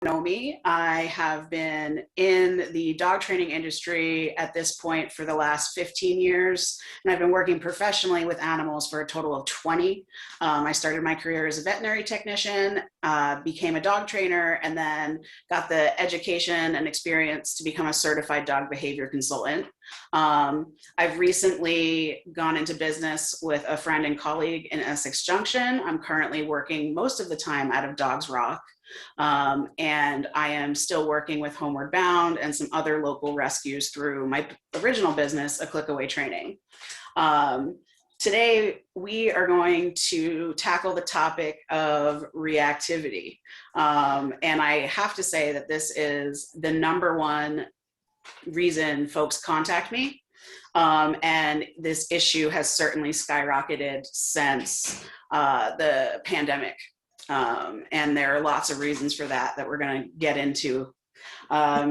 know me, I have been in the dog training industry at this point for the last 15 years, and I've been working professionally with animals for a total of 20. I started my career as a veterinary technician, became a dog trainer, and then got the education and experience to become a certified dog behavior consultant. I've recently gone into business with a friend and colleague in Essex Junction. I'm currently working most of the time out of Dogs Rock. And I am still working with Homeward Bound and some other local rescues through my original business, A Click Away Training. Today, we are going to tackle the topic of reactivity. And I have to say that this is the number one reason folks contact me. And this issue has certainly skyrocketed since the pandemic. And there are lots of reasons for that we're going to get into.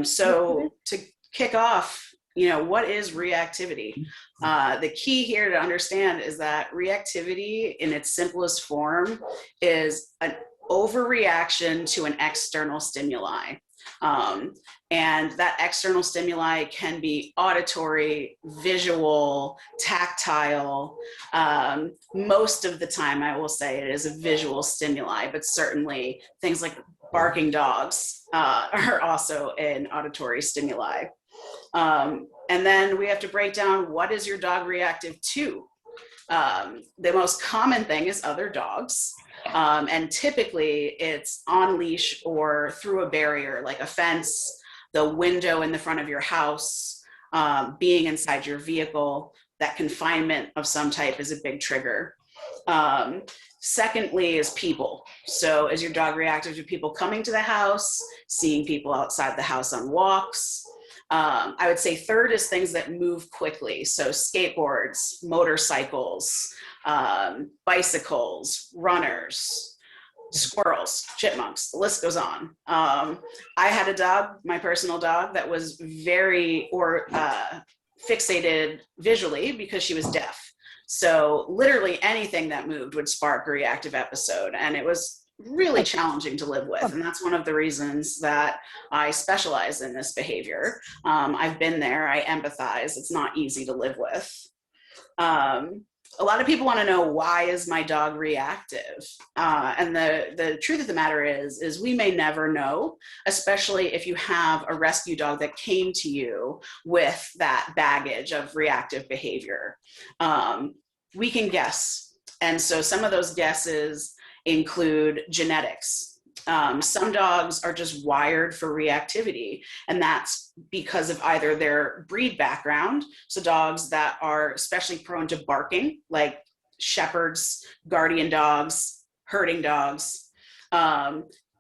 So to kick off, what is reactivity? The key here to understand is that reactivity in its simplest form is an overreaction to an external stimuli. And that external stimuli can be auditory, visual, tactile. Most of the time, I will say it is a visual stimuli, but certainly things like barking dogs are also an auditory stimuli. And then we have to break down, what is your dog reactive to? The most common thing is other dogs. And typically it's on leash or through a barrier like a fence, the window in the front of your house, being inside your vehicle. That confinement of some type is a big trigger. Secondly is people. So is your dog reactive to people coming to the house, seeing people outside the house on walks? I would say third is things that move quickly. So skateboards, motorcycles, bicycles, runners, squirrels, chipmunks, the list goes on. I had a dog, my personal dog, that was very fixated visually because she was deaf. So literally anything that moved would spark a reactive episode. And it was really challenging to live with. And that's one of the reasons that I specialize in this behavior. I've been there, I empathize. It's not easy to live with. A lot of people want to know, why is my dog reactive? And the truth of the matter is we may never know, especially if you have a rescue dog that came to you with that baggage of reactive behavior. We can guess. And so some of those guesses include genetics. Some dogs are just wired for reactivity, and that's because of either their breed background, so dogs that are especially prone to barking, like shepherds, guardian dogs, herding dogs,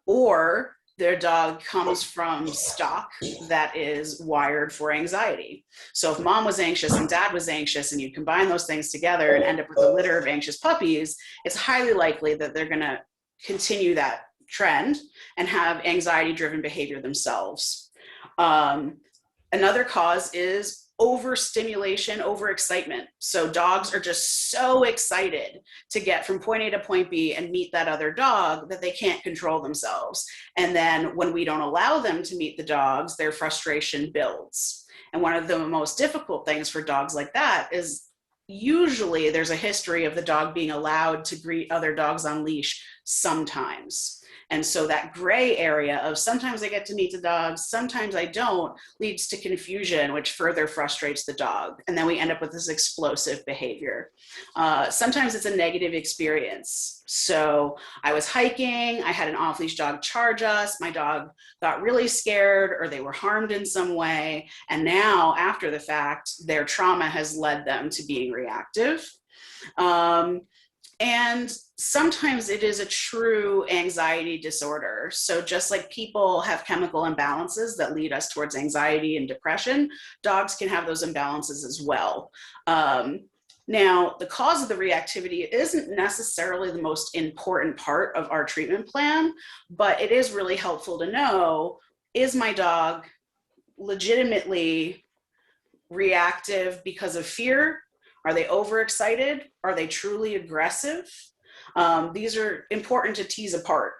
or their dog comes from stock that is wired for anxiety. So if mom was anxious and dad was anxious, and you combine those things together and end up with a litter of anxious puppies, it's highly likely that they're going to continue that trend and have anxiety-driven behavior themselves. Another cause is overstimulation, overexcitement. So dogs are just so excited to get from point A to point B and meet that other dog that they can't control themselves. And then when we don't allow them to meet the dogs, their frustration builds. And one of the most difficult things for dogs like that is usually there's a history of the dog being allowed to greet other dogs on leash sometimes. And so that gray area of sometimes I get to meet the dogs, sometimes I don't, leads to confusion, which further frustrates the dog. And then we end up with this explosive behavior. Sometimes it's a negative experience. So I was hiking, I had an off-leash dog charge us, my dog got really scared, or they were harmed in some way. And now, after the fact, their trauma has led them to being reactive. And sometimes it is a true anxiety disorder. So just like people have chemical imbalances that lead us towards anxiety and depression, dogs can have those imbalances as well. Now, the cause of the reactivity isn't necessarily the most important part of our treatment plan, but it is really helpful to know, is my dog legitimately reactive because of fear? Are they overexcited? Are they truly aggressive? These are important to tease apart.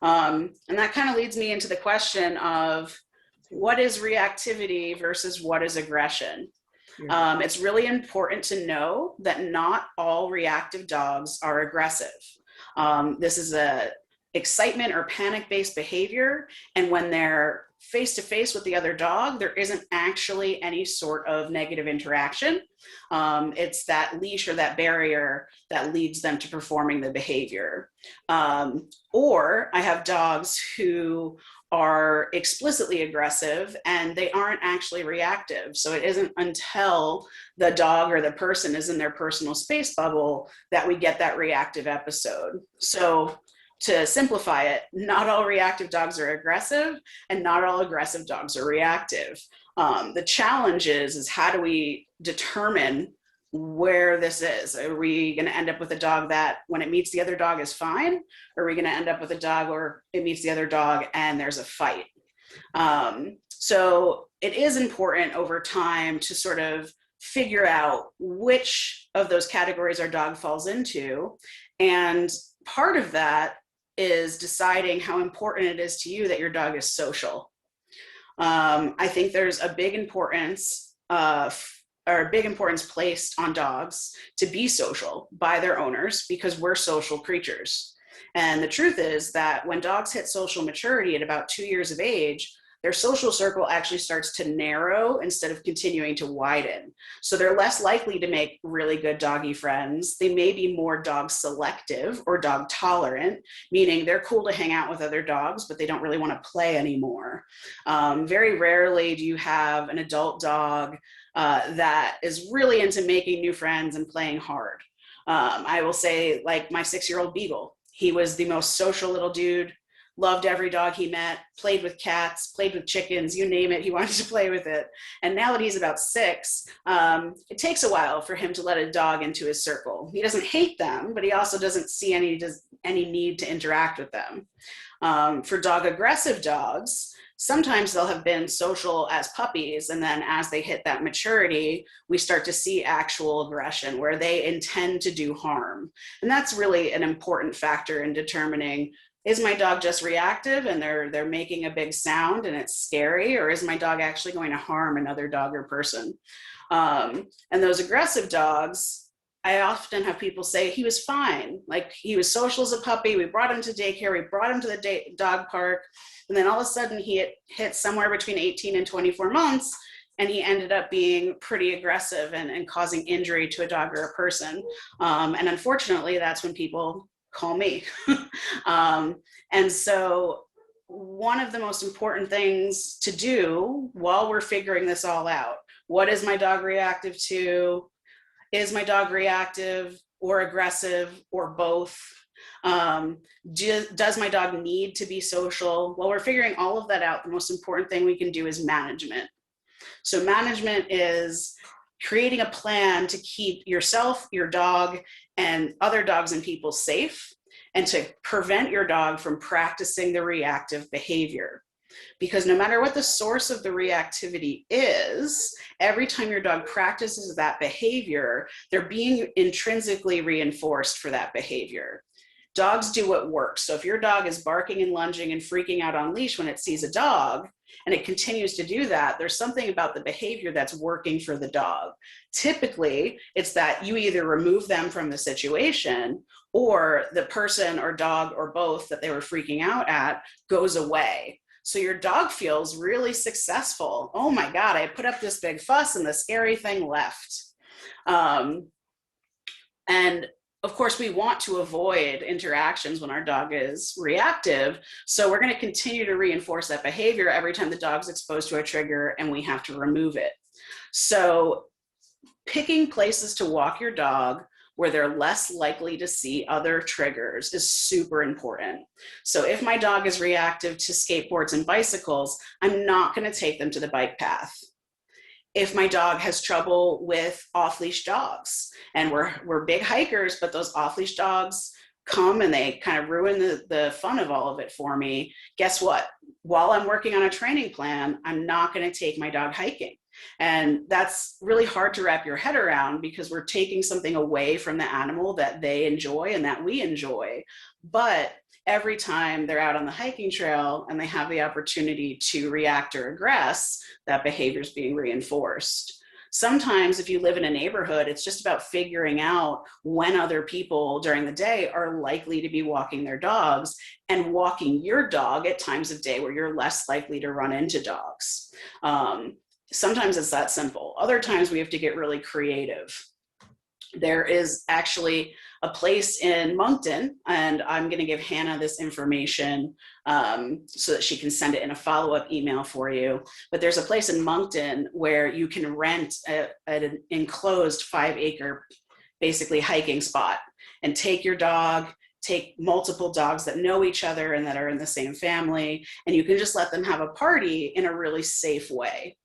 And that kind of leads me into the question of what is reactivity versus what is aggression? It's really important to know that not all reactive dogs are aggressive. This is a excitement or panic-based behavior, and when they're face-to-face with the other dog, there isn't actually any sort of negative interaction. It's that leash or that barrier that leads them to performing the behavior. Or I have dogs who are explicitly aggressive and they aren't actually reactive. So it isn't until the dog or the person is in their personal space bubble that we get that reactive episode. So to simplify it, not all reactive dogs are aggressive and not all aggressive dogs are reactive. The challenge is how do we determine where this is? Are we going to end up with a dog that when it meets the other dog is fine? Or are we going to end up with a dog where it meets the other dog and there's a fight? So it is important over time to sort of figure out which of those categories our dog falls into. And part of that is deciding how important it is to you that your dog is social. I think there's a big importance placed on dogs to be social by their owners because we're social creatures. And the truth is that when dogs hit social maturity at about 2 years of age, their social circle actually starts to narrow instead of continuing to widen. So they're less likely to make really good doggy friends. They may be more dog selective or dog tolerant, meaning they're cool to hang out with other dogs, but they don't really want to play anymore. Very rarely do you have an adult dog that is really into making new friends and playing hard. I will say, like my 6-year-old Beagle, he was the most social little dude, loved every dog he met, played with cats, played with chickens, you name it, he wanted to play with it. And now that he's about 6, it takes a while for him to let a dog into his circle. He doesn't hate them, but he also doesn't see any need to interact with them. For dog aggressive dogs, sometimes they'll have been social as puppies, and then as they hit that maturity, we start to see actual aggression where they intend to do harm. And that's really an important factor in determining, is my dog just reactive and they're making a big sound and it's scary, or is my dog actually going to harm another dog or person? And those aggressive dogs, I often have people say he was fine. Like he was social as a puppy. We brought him to daycare. We brought him to the dog park. And then all of a sudden he hit somewhere between 18 and 24 months. And he ended up being pretty aggressive and causing injury to a dog or a person. And unfortunately, that's when people call me. And so one of the most important things to do while we're figuring this all out, what is my dog reactive to? Is my dog reactive or aggressive or both? Does my dog need to be social? While we're figuring all of that out, the most important thing we can do is management. So management is creating a plan to keep yourself, your dog, and other dogs and people safe, and to prevent your dog from practicing the reactive behavior. Because no matter what the source of the reactivity is, every time your dog practices that behavior, they're being intrinsically reinforced for that behavior. Dogs do what works. So if your dog is barking and lunging and freaking out on leash when it sees a dog, and it continues to do that, there's something about the behavior that's working for the dog. Typically, it's that you either remove them from the situation or the person or dog or both that they were freaking out at goes away. So your dog feels really successful. Oh my God, I put up this big fuss and the scary thing left. And of course, we want to avoid interactions when our dog is reactive. So we're going to continue to reinforce that behavior every time the dog's exposed to a trigger and we have to remove it. So picking places to walk your dog where they're less likely to see other triggers is super important. So if my dog is reactive to skateboards and bicycles, I'm not going to take them to the bike path. If my dog has trouble with off-leash dogs, and we're big hikers, but those off-leash dogs come and they kind of ruin the fun of all of it for me, guess what? While I'm working on a training plan, I'm not going to take my dog hiking. And that's really hard to wrap your head around because we're taking something away from the animal that they enjoy and that we enjoy. But every time they're out on the hiking trail and they have the opportunity to react or aggress, that behavior is being reinforced. Sometimes if you live in a neighborhood, it's just about figuring out when other people during the day are likely to be walking their dogs and walking your dog at times of day where you're less likely to run into dogs. Sometimes it's that simple. Other times we have to get really creative. There is actually a place in Moncton, and I'm going to give Hannah this information so that she can send it in a follow-up email for you. But there's a place in Moncton where you can rent an enclosed 5-acre, basically hiking spot, and take your dog, take multiple dogs that know each other and that are in the same family, and you can just let them have a party in a really safe way.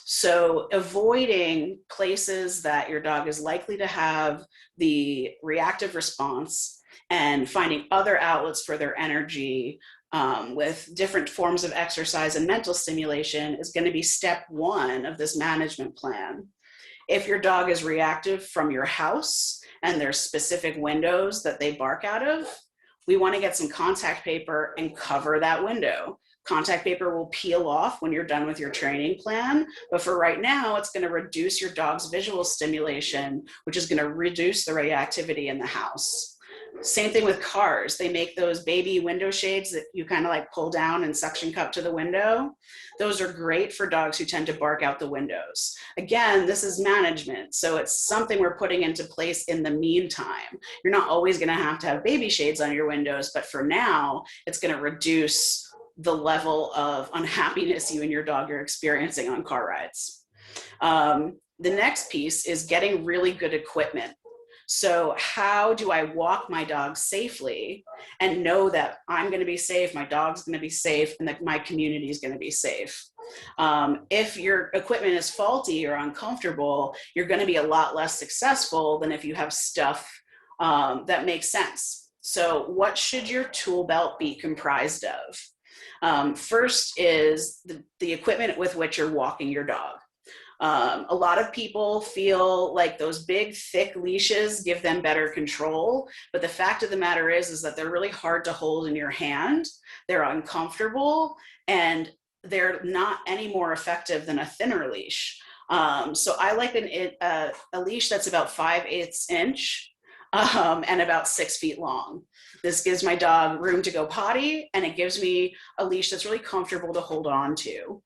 So avoiding places that your dog is likely to have the reactive response and finding other outlets for their energy with different forms of exercise and mental stimulation is going to be step one of this management plan. If your dog is reactive from your house and there's specific windows that they bark out of, we want to get some contact paper and cover that window. Contact paper will peel off when you're done with your training plan, but for right now, it's going to reduce your dog's visual stimulation, which is going to reduce the reactivity in the house. Same thing with cars. They make those baby window shades that you kind of like pull down and suction cup to the window. Those are great for dogs who tend to bark out the windows. Again, this is management, so it's something we're putting into place in the meantime. You're not always going to have baby shades on your windows, but for now, it's going to reduce the level of unhappiness you and your dog are experiencing on car rides. The next piece is getting really good equipment. So how do I walk my dog safely and know that I'm going to be safe, my dog's going to be safe, and that my community is going to be safe? If your equipment is faulty or uncomfortable, you're going to be a lot less successful than if you have stuff that makes sense. So what should your tool belt be comprised of? First is the equipment with which you're walking your dog. A lot of people feel like those big, thick leashes give them better control, but the fact of the matter is that they're really hard to hold in your hand. They're uncomfortable, and they're not any more effective than a thinner leash. So I like a leash that's about 5/8 inch and about 6 feet long. This gives my dog room to go potty, and it gives me a leash that's really comfortable to hold on to.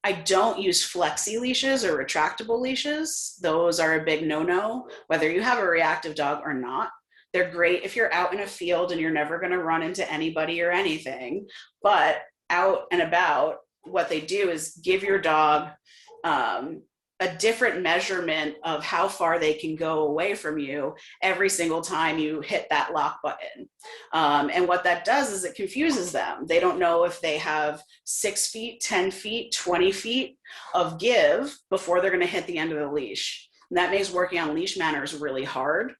I don't use flexi leashes or retractable leashes. Those are a big no-no, whether you have a reactive dog or not. They're great if you're out in a field and you're never going to run into anybody or anything, but out and about, what they do is give your dog a different measurement of how far they can go away from you every single time you hit that lock button. And what that does is it confuses them. They don't know if they have 6 feet, 10 feet, 20 feet of give before they're going to hit the end of the leash. And that makes working on leash manners really hard.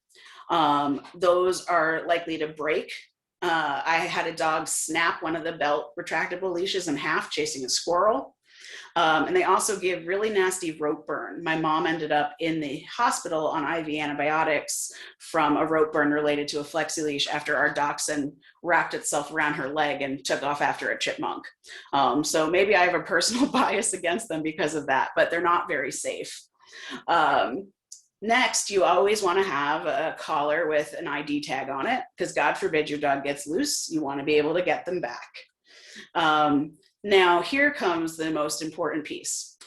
Those are likely to break. I had a dog snap one of the belt retractable leashes in half chasing a squirrel. And they also give really nasty rope burn. My mom ended up in the hospital on IV antibiotics from a rope burn related to a flexi leash after our dachshund wrapped itself around her leg and took off after a chipmunk. So maybe I have a personal bias against them because of that, but they're not very safe. Next, you always want to have a collar with an ID tag on it, because God forbid your dog gets loose. You want to be able to get them back. Now, here comes the most important piece.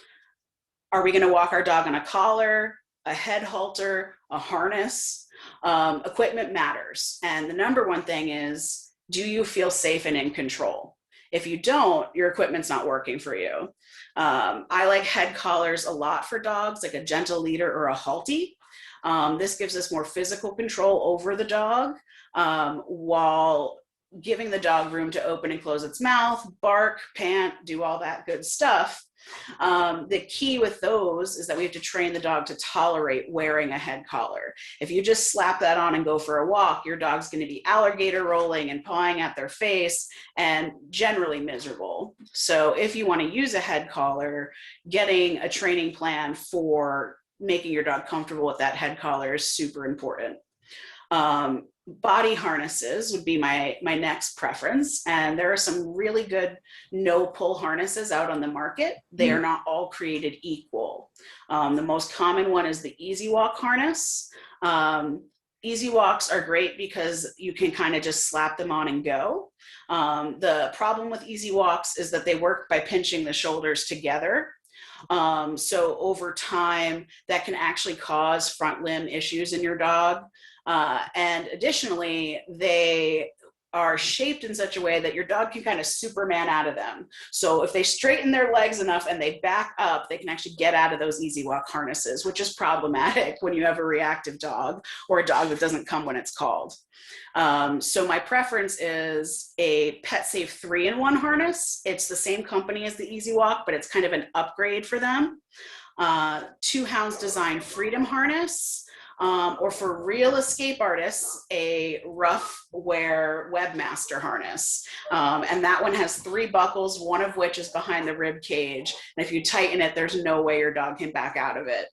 Are we going to walk our dog on a collar, a head halter, a harness? Equipment matters. And the number one thing is, do you feel safe and in control? If you don't, your equipment's not working for you. I like head collars a lot for dogs, like a gentle leader or a halty. This gives us more physical control over the dog while giving the dog room to open and close its mouth, bark, pant, do all that good stuff. The key with those is that we have to train the dog to tolerate wearing a head collar. If you just slap that on and go for a walk, your dog's going to be alligator rolling and pawing at their face and generally miserable. So if you want to use a head collar, getting a training plan for making your dog comfortable with that head collar is super important. body harnesses would be my next preference. And there are some really good no pull harnesses out on the market. They are not all created equal. The most common one is the Easy Walk harness. Easy Walks are great because you can kind of just slap them on and go. The problem with Easy Walks is that they work by pinching the shoulders together. So over time, that can actually cause front limb issues in your dog. And additionally, they are shaped in such a way that your dog can kind of Superman out of them. So if they straighten their legs enough and they back up, they can actually get out of those Easy Walk harnesses, which is problematic when you have a reactive dog or a dog that doesn't come when it's called. So my preference is a PetSafe 3-in-1 harness. It's the same company as the Easy Walk, but it's kind of an upgrade for them. Two Hounds Design Freedom harness. Or for real escape artists, a rough wear Webmaster harness. And that one has 3 buckles, one of which is behind the rib cage. And if you tighten it, there's no way your dog can back out of it.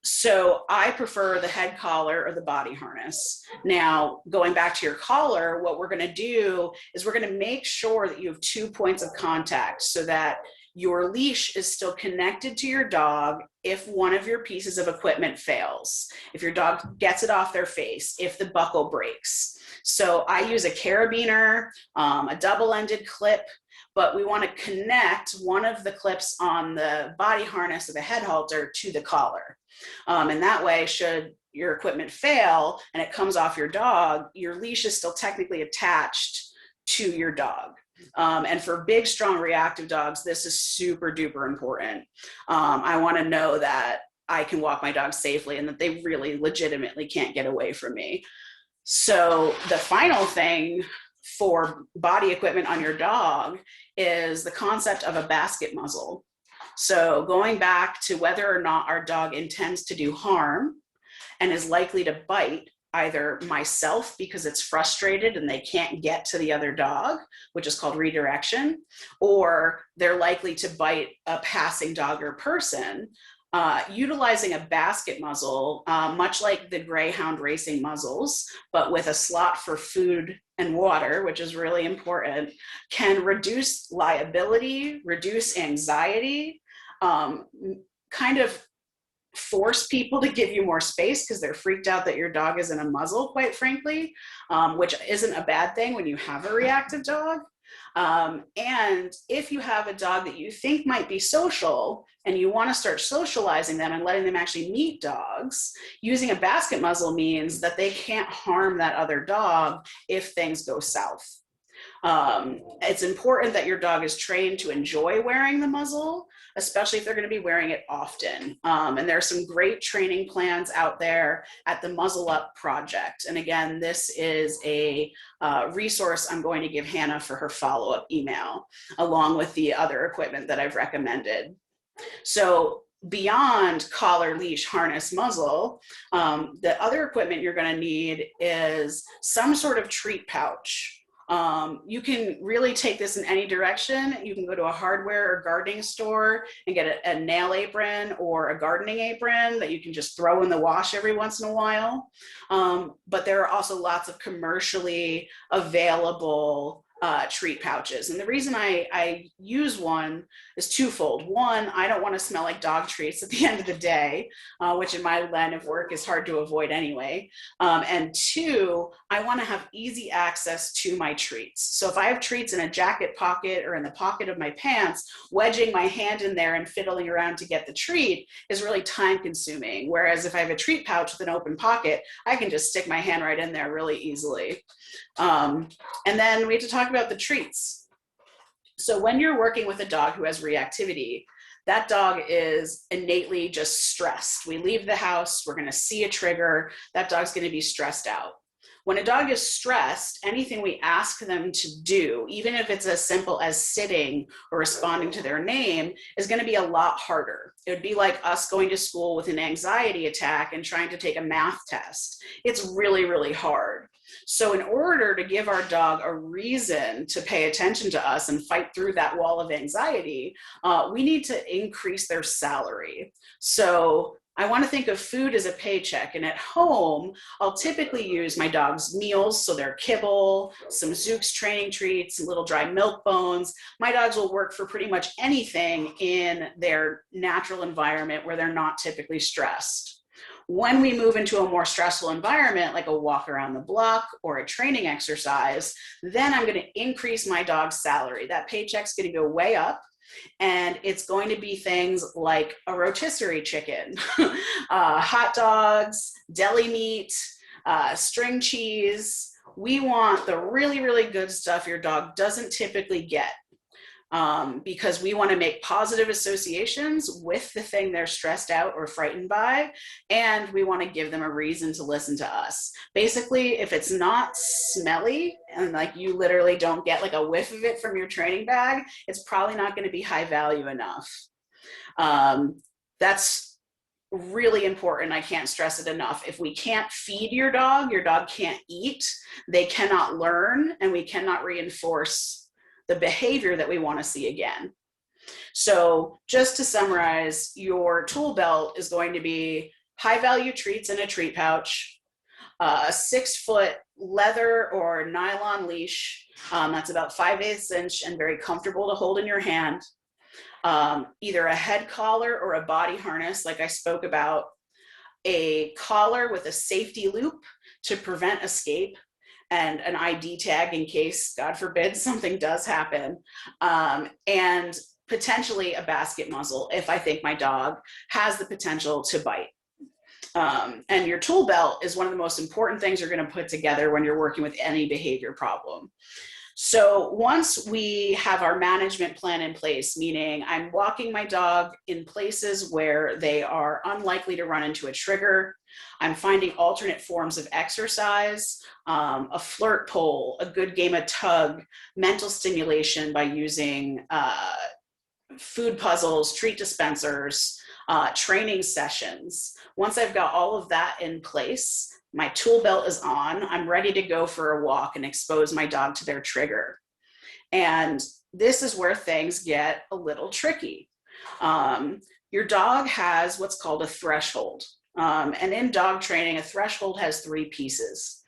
So I prefer the head collar or the body harness. Now, going back to your collar, what we're going to do is we're going to make sure that you have 2 points of contact so that your leash is still connected to your dog if one of your pieces of equipment fails, if your dog gets it off their face, if the buckle breaks. So I use a carabiner, a double-ended clip, but we want to connect one of the clips on the body harness of the head halter to the collar. And that way, should your equipment fail and it comes off your dog, your leash is still technically attached to your dog. And for big, strong, reactive dogs, this is super duper important. I want to know that I can walk my dog safely and that they really legitimately can't get away from me. So the final thing for body equipment on your dog is the concept of a basket muzzle. So going back to whether or not our dog intends to do harm and is likely to bite either myself because it's frustrated and they can't get to the other dog, which is called redirection, or they're likely to bite a passing dog or person. Utilizing a basket muzzle, much like the Greyhound racing muzzles, but with a slot for food and water, which is really important, can reduce liability, reduce anxiety, kind of force people to give you more space because they're freaked out that your dog is in a muzzle, quite frankly, which isn't a bad thing when you have a reactive dog. And if you have a dog that you think might be social and you want to start socializing them and letting them actually meet dogs, using a basket muzzle means that they can't harm that other dog if things go south. It's important that your dog is trained to enjoy wearing the muzzle, especially if they're going to be wearing it often. And there are some great training plans out there at the Muzzle Up Project. And again, this is a resource I'm going to give Hannah for her follow-up email, along with the other equipment that I've recommended. So beyond collar, leash, harness, muzzle, the other equipment you're going to need is some sort of treat pouch. You can really take this in any direction. You can go to a hardware or gardening store and get a nail apron or a gardening apron that you can just throw in the wash every once in a while. But there are also lots of commercially available treat pouches. And the reason I use one is twofold. One, I don't want to smell like dog treats at the end of the day, which in my line of work is hard to avoid anyway. And two, I want to have easy access to my treats. So if I have treats in a jacket pocket or in the pocket of my pants, wedging my hand in there and fiddling around to get the treat is really time consuming. Whereas if I have a treat pouch with an open pocket, I can just stick my hand right in there really easily. And then we have to talk about the treats. So when you're working with a dog who has reactivity, that dog is innately just stressed. We leave the house, we're going to see a trigger, that dog's going to be stressed out. When a dog is stressed, anything we ask them to do, even if it's as simple as sitting or responding to their name, is going to be a lot harder. It would be like us going to school with an anxiety attack and trying to take a math test. It's really, really hard. So in order to give our dog a reason to pay attention to us and fight through that wall of anxiety, we need to increase their salary. So I want to think of food as a paycheck. And at home, I'll typically use my dog's meals. So their kibble, some Zook's training treats, little dry milk bones. My dogs will work for pretty much anything in their natural environment where they're not typically stressed. When we move into a more stressful environment, like a walk around the block or a training exercise, then I'm going to increase my dog's salary. That paycheck's going to go way up. And it's going to be things like a rotisserie chicken, hot dogs, deli meat, string cheese. We want the really, really good stuff your dog doesn't typically get, because we want to make positive associations with the thing they're stressed out or frightened by, and we want to give them a reason to listen to us. Basically, if it's not smelly and like you literally don't get like a whiff of it from your training bag, it's probably not going to be high value enough. That's really important. I can't stress it enough. If we can't feed your dog can't eat, they cannot learn, and we cannot reinforce the behavior that we want to see again. So just to summarize, your tool belt is going to be high value treats in a treat pouch, a 6-foot leather or nylon leash that's about 5/8 inch and very comfortable to hold in your hand, either a head collar or a body harness like I spoke about, a collar with a safety loop to prevent escape, and an ID tag in case, God forbid, something does happen, and potentially a basket muzzle if I think my dog has the potential to bite. And your tool belt is one of the most important things you're going to put together when you're working with any behavior problem. So once we have our management plan in place, meaning I'm walking my dog in places where they are unlikely to run into a trigger, I'm finding alternate forms of exercise, a flirt pole, a good game of tug, mental stimulation by using food puzzles, treat dispensers, training sessions. Once I've got all of that in place, my tool belt is on, I'm ready to go for a walk and expose my dog to their trigger. And this is where things get a little tricky. Your dog has what's called a threshold. And in dog training, a threshold has 3 pieces.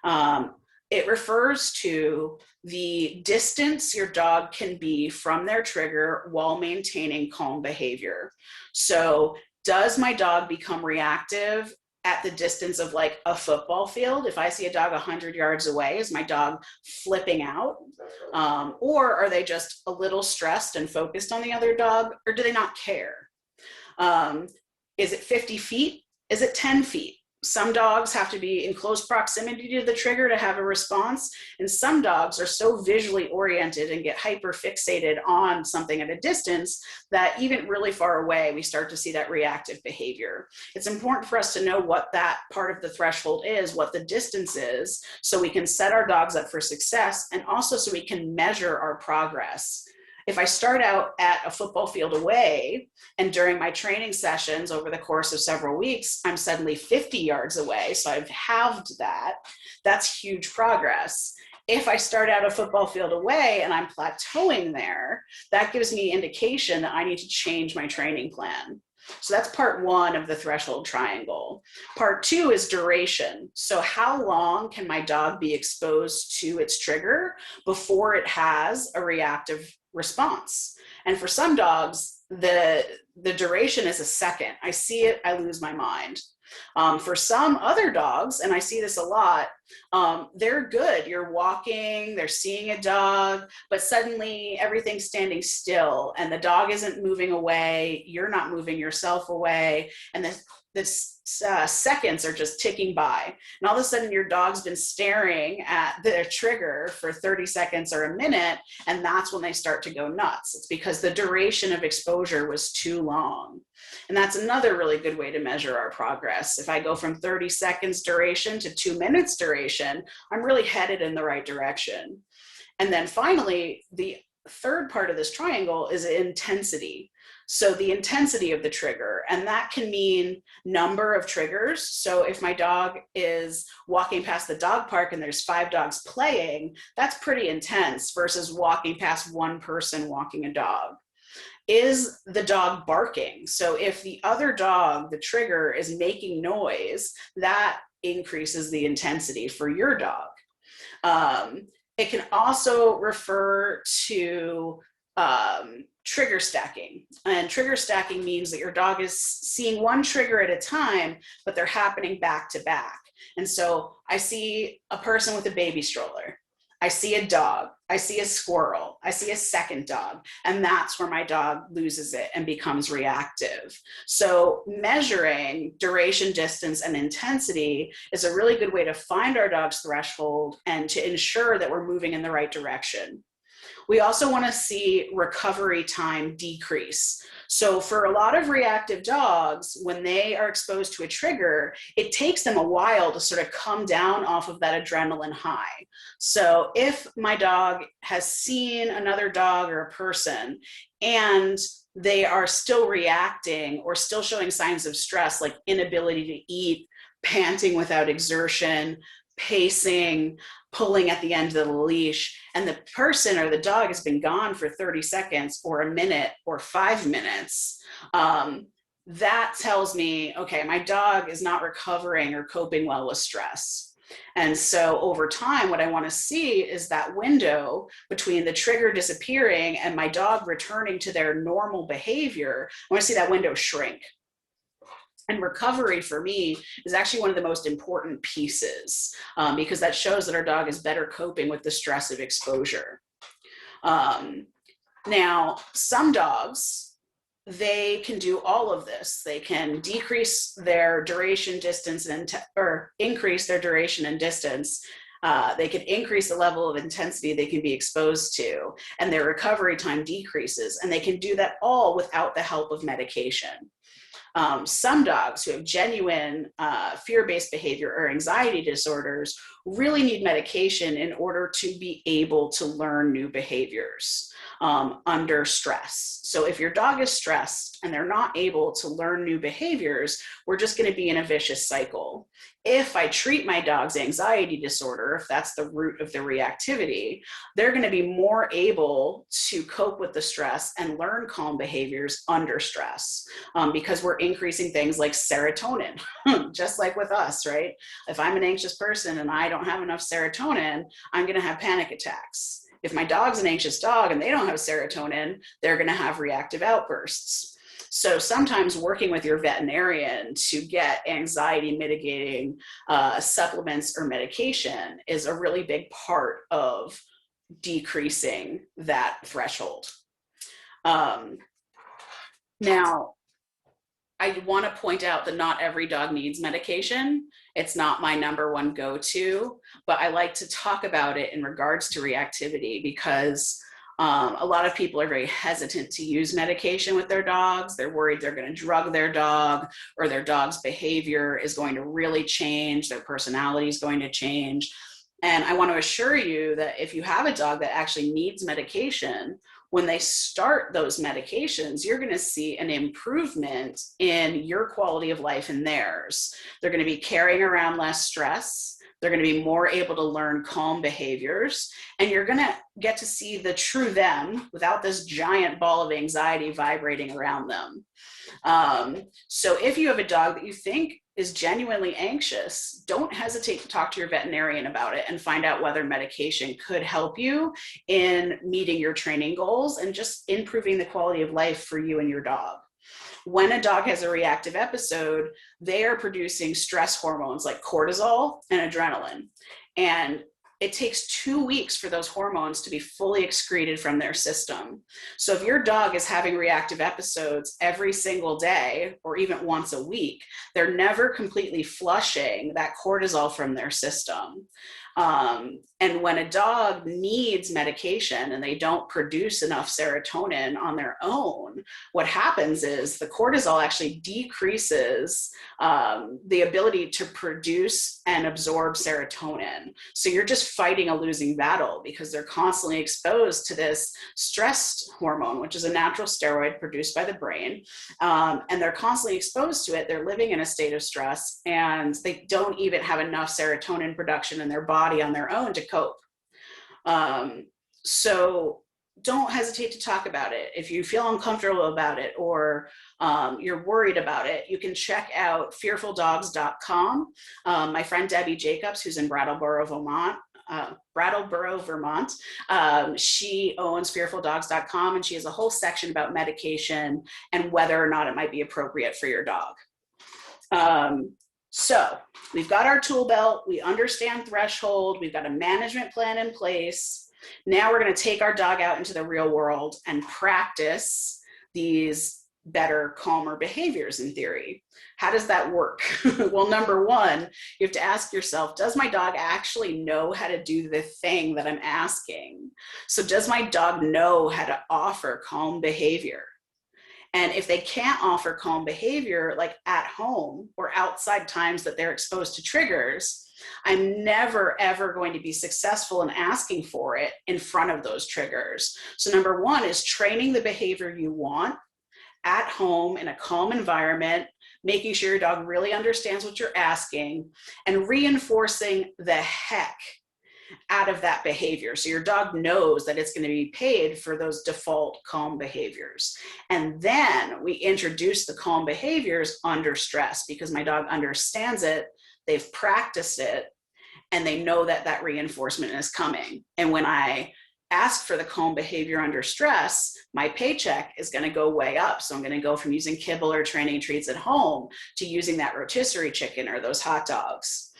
It refers to the distance your dog can be from their trigger while maintaining calm behavior. So does my dog become reactive at the distance of like a football field? If I see a dog 100 yards away, is my dog flipping out? Or are they just a little stressed and focused on the other dog? Or do they not care? Is it 50 feet? Is it 10 feet? Some dogs have to be in close proximity to the trigger to have a response. And some dogs are so visually oriented and get hyper fixated on something at a distance that even really far away, we start to see that reactive behavior. It's important for us to know what that part of the threshold is, what the distance is, so we can set our dogs up for success, and also so we can measure our progress. If I start out at a football field away, and during my training sessions over the course of several weeks, I'm suddenly 50 yards away, so I've halved that, that's huge progress. If I start out a football field away and I'm plateauing there, that gives me indication that I need to change my training plan. So that's part 1 of the threshold triangle. Part 2 is duration. So how long can my dog be exposed to its trigger before it has a reactive response? And for some dogs, the duration is a second. I see it, I lose my mind. For some other dogs, and I see this a lot, they're good. You're walking, they're seeing a dog, but suddenly everything's standing still and the dog isn't moving away, you're not moving yourself away, and the seconds are just ticking by. And all of a sudden your dog's been staring at the trigger for 30 seconds or a minute, and that's when they start to go nuts. It's because the duration of exposure was too long. And that's another really good way to measure our progress. If I go from 30 seconds duration to 2 minutes duration, I'm really headed in the right direction. And then finally, the third part of this triangle is intensity. So the intensity of the trigger, and that can mean number of triggers. So if my dog is walking past the dog park and there's 5 dogs playing, that's pretty intense versus walking past one person walking a dog. Is the dog barking? So if the other dog, the trigger, is making noise, that increases the intensity for your dog. It can also refer to trigger stacking. And trigger stacking means that your dog is seeing one trigger at a time, but they're happening back to back. And so I see a person with a baby stroller. I see a dog, I see a squirrel, I see a second dog, and that's where my dog loses it and becomes reactive. So measuring duration, distance, and intensity is a really good way to find our dog's threshold and to ensure that we're moving in the right direction. We also want to see recovery time decrease. So for a lot of reactive dogs, when they are exposed to a trigger, it takes them a while to sort of come down off of that adrenaline high. So if my dog has seen another dog or a person and they are still reacting or still showing signs of stress, like inability to eat, panting without exertion, pacing, pulling at the end of the leash, and the person or the dog has been gone for 30 seconds or a minute or 5 minutes, that tells me, okay, my dog is not recovering or coping well with stress. And so over time, what I want to see is that window between the trigger disappearing and my dog returning to their normal behavior. I want to see that window shrink. And recovery for me is actually one of the most important pieces because that shows that our dog is better coping with the stress of exposure. Now, some dogs, they can do all of this. They can decrease their duration, distance, or increase their duration and distance. They can increase the level of intensity they can be exposed to, and their recovery time decreases. And they can do that all without the help of medication. Some dogs who have genuine fear-based behavior or anxiety disorders really need medication in order to be able to learn new behaviors under stress. So if your dog is stressed and they're not able to learn new behaviors, we're just going to be in a vicious cycle. If I treat my dog's anxiety disorder, if that's the root of the reactivity, they're going to be more able to cope with the stress and learn calm behaviors under stress because we're increasing things like serotonin, just like with us, right? If I'm an anxious person and I don't have enough serotonin, I'm going to have panic attacks. If my dog's an anxious dog and they don't have serotonin, they're going to have reactive outbursts. So sometimes working with your veterinarian to get anxiety mitigating supplements or medication is a really big part of decreasing that threshold. Now, I want to point out that not every dog needs medication. It's not my number one go-to, but I like to talk about it in regards to reactivity because a lot of people are very hesitant to use medication with their dogs. They're worried they're going to drug their dog or their dog's behavior is going to really change, their personality is going to change. And I want to assure you that if you have a dog that actually needs medication, when they start those medications, you're going to see an improvement in your quality of life and theirs. They're going to be carrying around less stress. They're going to be more able to learn calm behaviors, and you're going to get to see the true them without this giant ball of anxiety vibrating around them. So if you have a dog that you think is genuinely anxious, don't hesitate to talk to your veterinarian about it and find out whether medication could help you in meeting your training goals and just improving the quality of life for you and your dog. When a dog has a reactive episode, they are producing stress hormones like cortisol and adrenaline. And it takes 2 weeks for those hormones to be fully excreted from their system. So if your dog is having reactive episodes every single day or even once a week, they're never completely flushing that cortisol from their system. And when a dog needs medication and they don't produce enough serotonin on their own, what happens is the cortisol actually decreases the ability to produce and absorb serotonin. So you're just fighting a losing battle because they're constantly exposed to this stress hormone, which is a natural steroid produced by the brain. And they're constantly exposed to it. They're living in a state of stress and they don't even have enough serotonin production in their body on their own to cope. So don't hesitate to talk about it. If you feel uncomfortable about it, or you're worried about it, you can check out fearfuldogs.com. My friend Debbie Jacobs, who's in Brattleboro, Vermont, she owns fearfuldogs.com, and she has a whole section about medication and whether or not it might be appropriate for your dog. So we've got our tool belt, we understand threshold, we've got a management plan in place. Now we're going to take our dog out into the real world and practice these better, calmer behaviors in theory. How does that work? Well, number one, you have to ask yourself, does my dog actually know how to do the thing that I'm asking? So does my dog know how to offer calm behavior? And if they can't offer calm behavior, like at home or outside times that they're exposed to triggers, I'm never, ever going to be successful in asking for it in front of those triggers. So number one is training the behavior you want at home in a calm environment, making sure your dog really understands what you're asking, and reinforcing the heck out of that behavior. So your dog knows that it's going to be paid for those default calm behaviors. And then we introduce the calm behaviors under stress, because my dog understands it, they've practiced it, and they know that that reinforcement is coming. And when I ask for the calm behavior under stress, my paycheck is going to go way up. So I'm going to go from using kibble or training treats at home to using that rotisserie chicken or those hot dogs.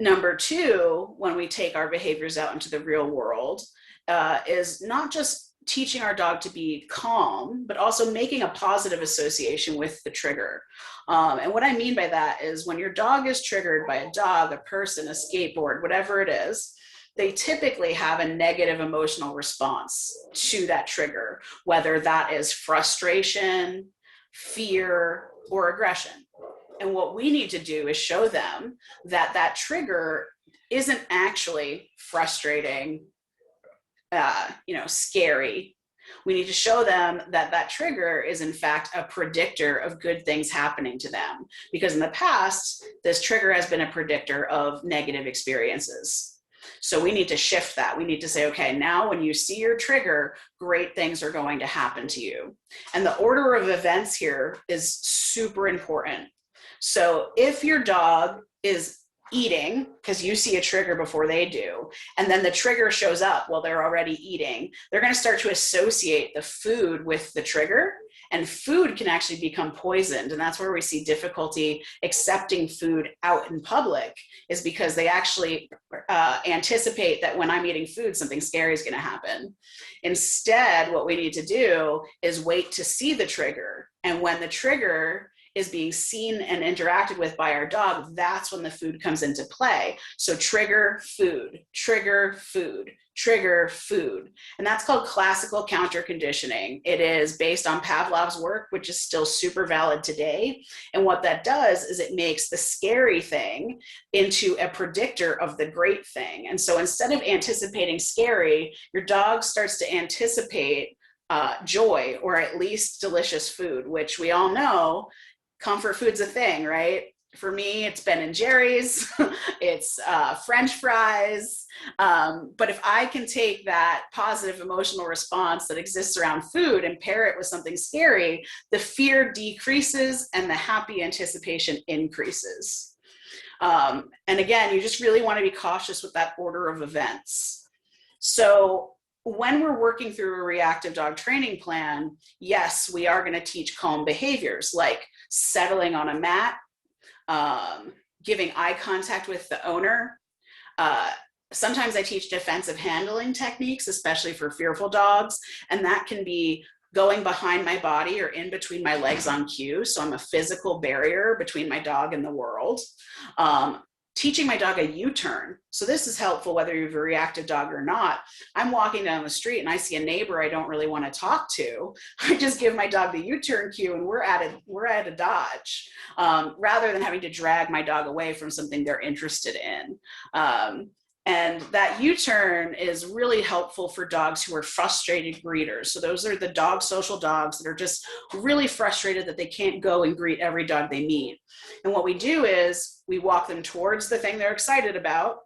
Number two, when we take our behaviors out into the real world, is not just teaching our dog to be calm, but also making a positive association with the trigger. And what I mean by that is when your dog is triggered by a dog, a person, a skateboard, whatever it is, they typically have a negative emotional response to that trigger, whether that is frustration, fear, or aggression. And what we need to do is show them that that trigger isn't actually frustrating, scary. We need to show them that that trigger is in fact a predictor of good things happening to them. Because in the past, this trigger has been a predictor of negative experiences. So we need to shift that. We need to say, okay, now when you see your trigger, great things are going to happen to you. And the order of events here is super important. So if your dog is eating because you see a trigger before they do, and then the trigger shows up while they're already eating, they're going to start to associate the food with the trigger, and food can actually become poisoned. And that's where we see difficulty accepting food out in public, is because they actually anticipate that when I'm eating food, something scary is going to happen. Instead, what we need to do is wait to see the trigger. And when the trigger is being seen and interacted with by our dog, that's when the food comes into play. So trigger, food, trigger, food, trigger, food. And that's called classical counter conditioning. It is based on Pavlov's work, which is still super valid today. And what that does is it makes the scary thing into a predictor of the great thing. And so instead of anticipating scary, your dog starts to anticipate joy, or at least delicious food, which we all know comfort food's a thing, right? For me, it's Ben and Jerry's, it's French fries. But if I can take that positive emotional response that exists around food and pair it with something scary, the fear decreases and the happy anticipation increases. And again, you just really want to be cautious with that order of events. So when we're working through a reactive dog training plan, yes, we are going to teach calm behaviors like settling on a mat, giving eye contact with the owner. Sometimes I teach defensive handling techniques, especially for fearful dogs, and that can be going behind my body or in between my legs on cue. So I'm a physical barrier between my dog and the world. Teaching my dog a U-turn. So this is helpful whether you have a reactive dog or not. I'm walking down the street and I see a neighbor I don't really want to talk to. I just give my dog the U-turn cue and we're at a dodge, rather than having to drag my dog away from something they're interested in. And that U-turn is really helpful for dogs who are frustrated greeters. So those are the dog social dogs that are just really frustrated that they can't go and greet every dog they meet. And what we do is we walk them towards the thing they're excited about,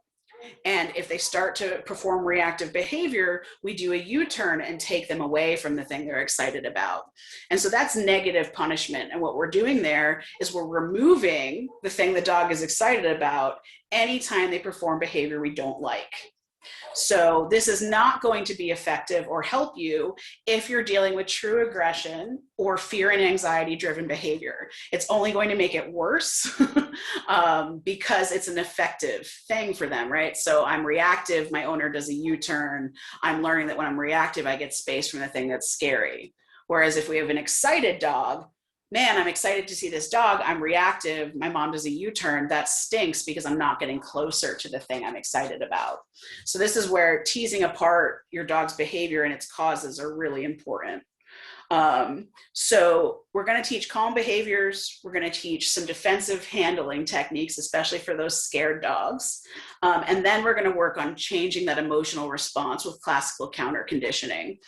And if they start to perform reactive behavior, we do a U-turn and take them away from the thing they're excited about. And so that's negative punishment. And what we're doing there is we're removing the thing the dog is excited about anytime they perform behavior we don't like. So this is not going to be effective or help you if you're dealing with true aggression or fear and anxiety driven behavior. It's only going to make it worse because it's an effective thing for them, right? So I'm reactive, my owner does a U-turn. I'm learning that when I'm reactive, I get space from the thing that's scary. Whereas if we have an excited dog, man, I'm excited to see this dog, I'm reactive, my mom does a U-turn, that stinks because I'm not getting closer to the thing I'm excited about. So this is where teasing apart your dog's behavior and its causes are really important. So we're going to teach calm behaviors. We're going to teach some defensive handling techniques, especially for those scared dogs. And then we're going to work on changing that emotional response with classical counter conditioning.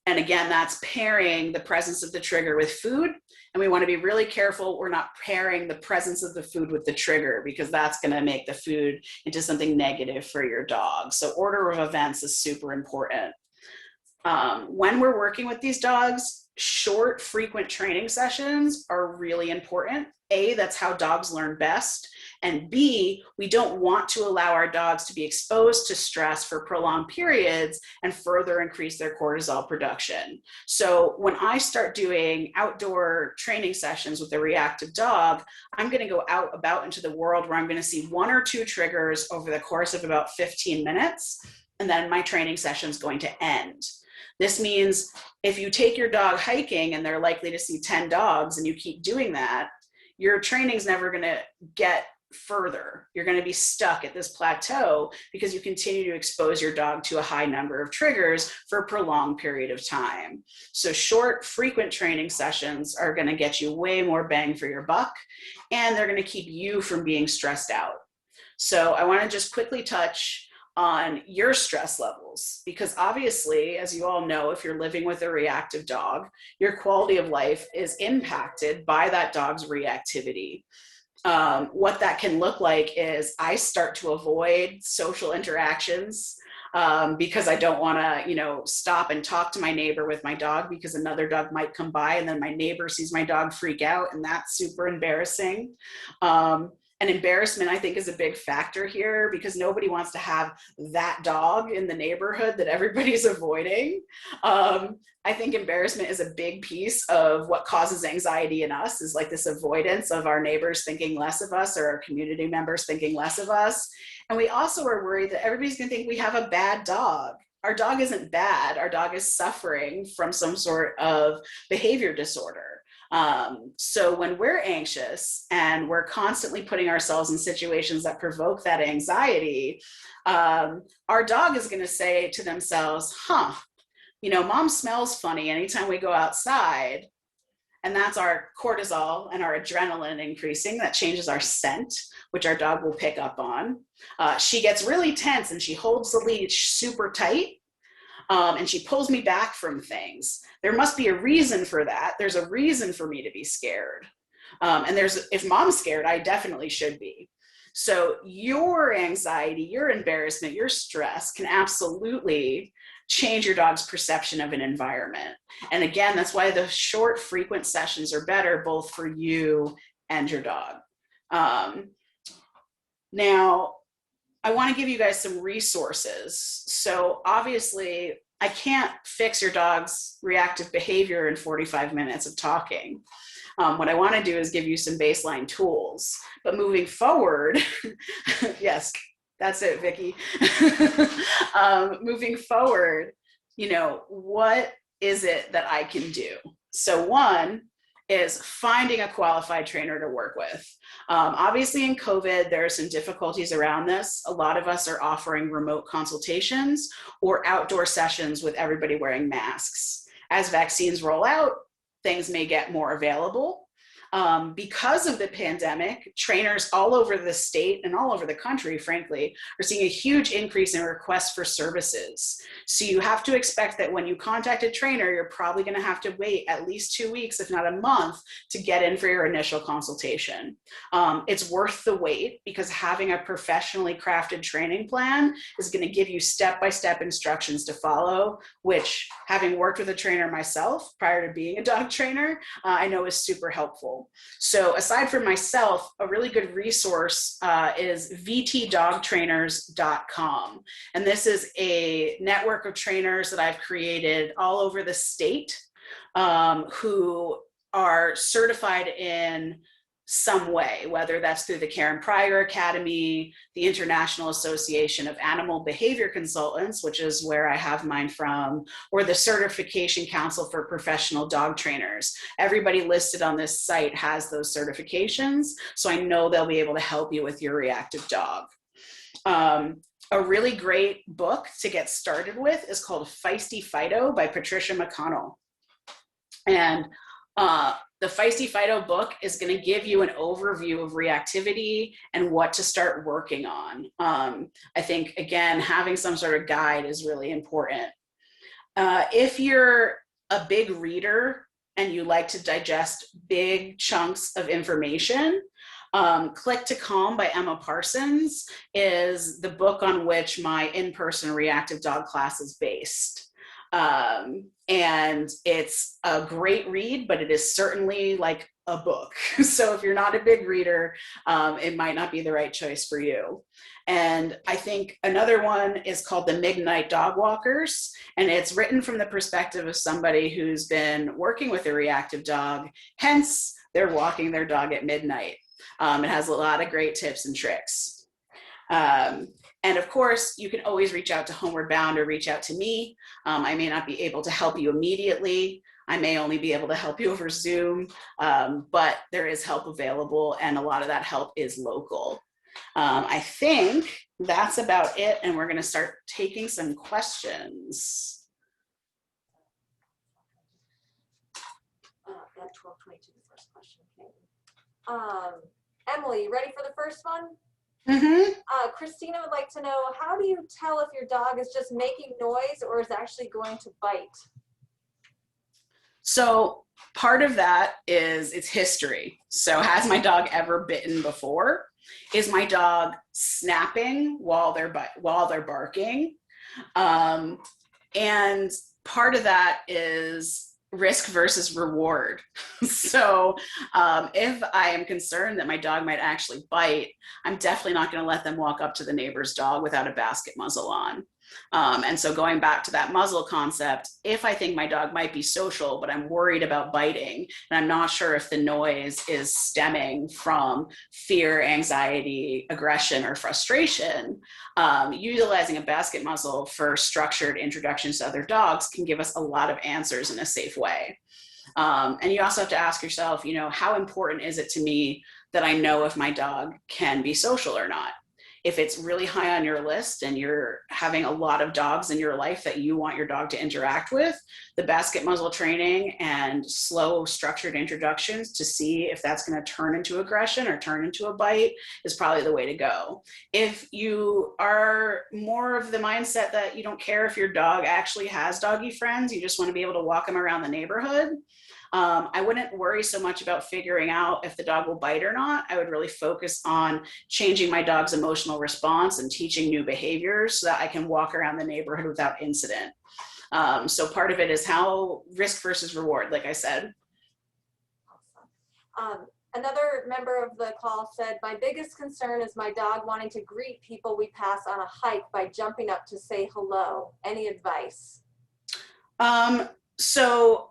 And again, that's pairing the presence of the trigger with food. And we want to be really careful we're not pairing the presence of the food with the trigger, because that's going to make the food into something negative for your dog. So order of events is super important. When we're working with these dogs, short, frequent training sessions are really important. A, that's how dogs learn best. And B, we don't want to allow our dogs to be exposed to stress for prolonged periods and further increase their cortisol production. So when I start doing outdoor training sessions with a reactive dog, I'm going to go out into the world where I'm going to see 1 or 2 triggers over the course of about 15 minutes. And then my training session is going to end. This means if you take your dog hiking and they're likely to see 10 dogs and you keep doing that, your training's never going to get further. You're going to be stuck at this plateau because you continue to expose your dog to a high number of triggers for a prolonged period of time. So short, frequent training sessions are going to get you way more bang for your buck, and they're going to keep you from being stressed out. So I want to just quickly touch on your stress levels, because obviously, as you all know, if you're living with a reactive dog, your quality of life is impacted by that dog's reactivity. What that can look like is I start to avoid social interactions because I don't want to, stop and talk to my neighbor with my dog because another dog might come by and then my neighbor sees my dog freak out, and that's super embarrassing. And embarrassment, I think, is a big factor here because nobody wants to have that dog in the neighborhood that everybody's avoiding. I think embarrassment is a big piece of what causes anxiety in us, is like this avoidance of our neighbors thinking less of us or our community members thinking less of us. And we also are worried that everybody's going to think we have a bad dog. Our dog isn't bad. Our dog is suffering from some sort of behavior disorder. So when we're anxious and we're constantly putting ourselves in situations that provoke that anxiety, our dog is going to say to themselves, mom smells funny anytime we go outside. And that's our cortisol and our adrenaline increasing. That changes our scent, which our dog will pick up on. She gets really tense and she holds the leash super tight. And she pulls me back from things. There must be a reason for that. There's a reason for me to be scared. And if mom's scared, I definitely should be. So your anxiety, your embarrassment, your stress can absolutely change your dog's perception of an environment. And again, that's why the short, frequent sessions are better, both for you and your dog. Now, I want to give you guys some resources. So obviously, I can't fix your dog's reactive behavior in 45 minutes of talking. What I want to do is give you some baseline tools. But moving forward, yes, that's it, Vicki. Moving forward, what is it that I can do? So one is finding a qualified trainer to work with. Obviously in COVID, there are some difficulties around this. A lot of us are offering remote consultations or outdoor sessions with everybody wearing masks. As vaccines roll out, things may get more available. Because of the pandemic, trainers all over the state and all over the country, frankly, are seeing a huge increase in requests for services. So you have to expect that when you contact a trainer, you're probably going to have to wait at least 2 weeks, if not a month, to get in for your initial consultation. It's worth the wait because having a professionally crafted training plan is going to give you step-by-step instructions to follow, which, having worked with a trainer myself prior to being a dog trainer, I know is super helpful. So aside from myself, a really good resource is vtdogtrainers.com. And this is a network of trainers that I've created all over the state who are certified in some way, whether that's through the Karen Pryor Academy, the International Association of Animal Behavior Consultants, which is where I have mine from, or the Certification Council for Professional Dog Trainers. Everybody listed on this site has those certifications, so I know they'll be able to help you with your reactive dog. A really great book to get started with is called Feisty Fido by Patricia McConnell. And the Feisty Fido book is going to give you an overview of reactivity and what to start working on. I think, again, having some sort of guide is really important. If you're a big reader and you like to digest big chunks of information, Click to Calm by Emma Parsons is the book on which my in-person reactive dog class is based. And it's a great read, but it is certainly like a book. So if you're not a big reader, it might not be the right choice for you. And I think another one is called The Midnight Dog Walkers, and it's written from the perspective of somebody who's been working with a reactive dog, hence they're walking their dog at midnight. It has a lot of great tips and tricks. And of course, you can always reach out to Homeward Bound or reach out to me. I may not be able to help you immediately. I may only be able to help you over Zoom, but there is help available, and a lot of that help is local. I think that's about it, and we're going to start taking some questions. At 12:22, the first question came. Emily, you ready for the first one? Mm-hmm. Christina would like to know, how do you tell if your dog is just making noise or is actually going to bite? So part of that is its history. So has my dog ever bitten before? Is my dog snapping while they're barking? And part of that is risk versus reward. So if I am concerned that my dog might actually bite, I'm definitely not going to let them walk up to the neighbor's dog without a basket muzzle on. And so going back to that muzzle concept, if I think my dog might be social, but I'm worried about biting, and I'm not sure if the noise is stemming from fear, anxiety, aggression, or frustration, utilizing a basket muzzle for structured introductions to other dogs can give us a lot of answers in a safe way. And you also have to ask yourself, how important is it to me that I know if my dog can be social or not? If it's really high on your list and you're having a lot of dogs in your life that you want your dog to interact with, the basket muzzle training and slow structured introductions to see if that's going to turn into aggression or turn into a bite is probably the way to go. If you are more of the mindset that you don't care if your dog actually has doggy friends, you just want to be able to walk them around the neighborhood, I wouldn't worry so much about figuring out if the dog will bite or not. I would really focus on changing my dog's emotional response and teaching new behaviors so that I can walk around the neighborhood without incident. So part of it is how risk versus reward, like I said. Awesome. Another member of the call said, my biggest concern is my dog wanting to greet people we pass on a hike by jumping up to say hello. Any advice? So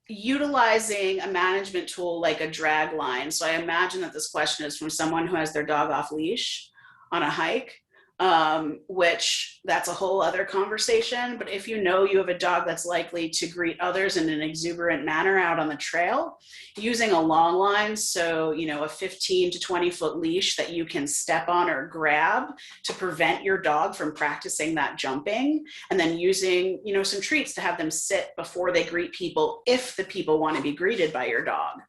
utilizing a management tool like a drag line. So I imagine that this question is from someone who has their dog off leash on a hike. which that's a whole other conversation. But if you know you have a dog that's likely to greet others in an exuberant manner out on the trail, using a long line, so, you know, a 15 to 20 foot leash that you can step on or grab to prevent your dog from practicing that jumping, and then using, you know, some treats to have them sit before they greet people if the people want to be greeted by your dog.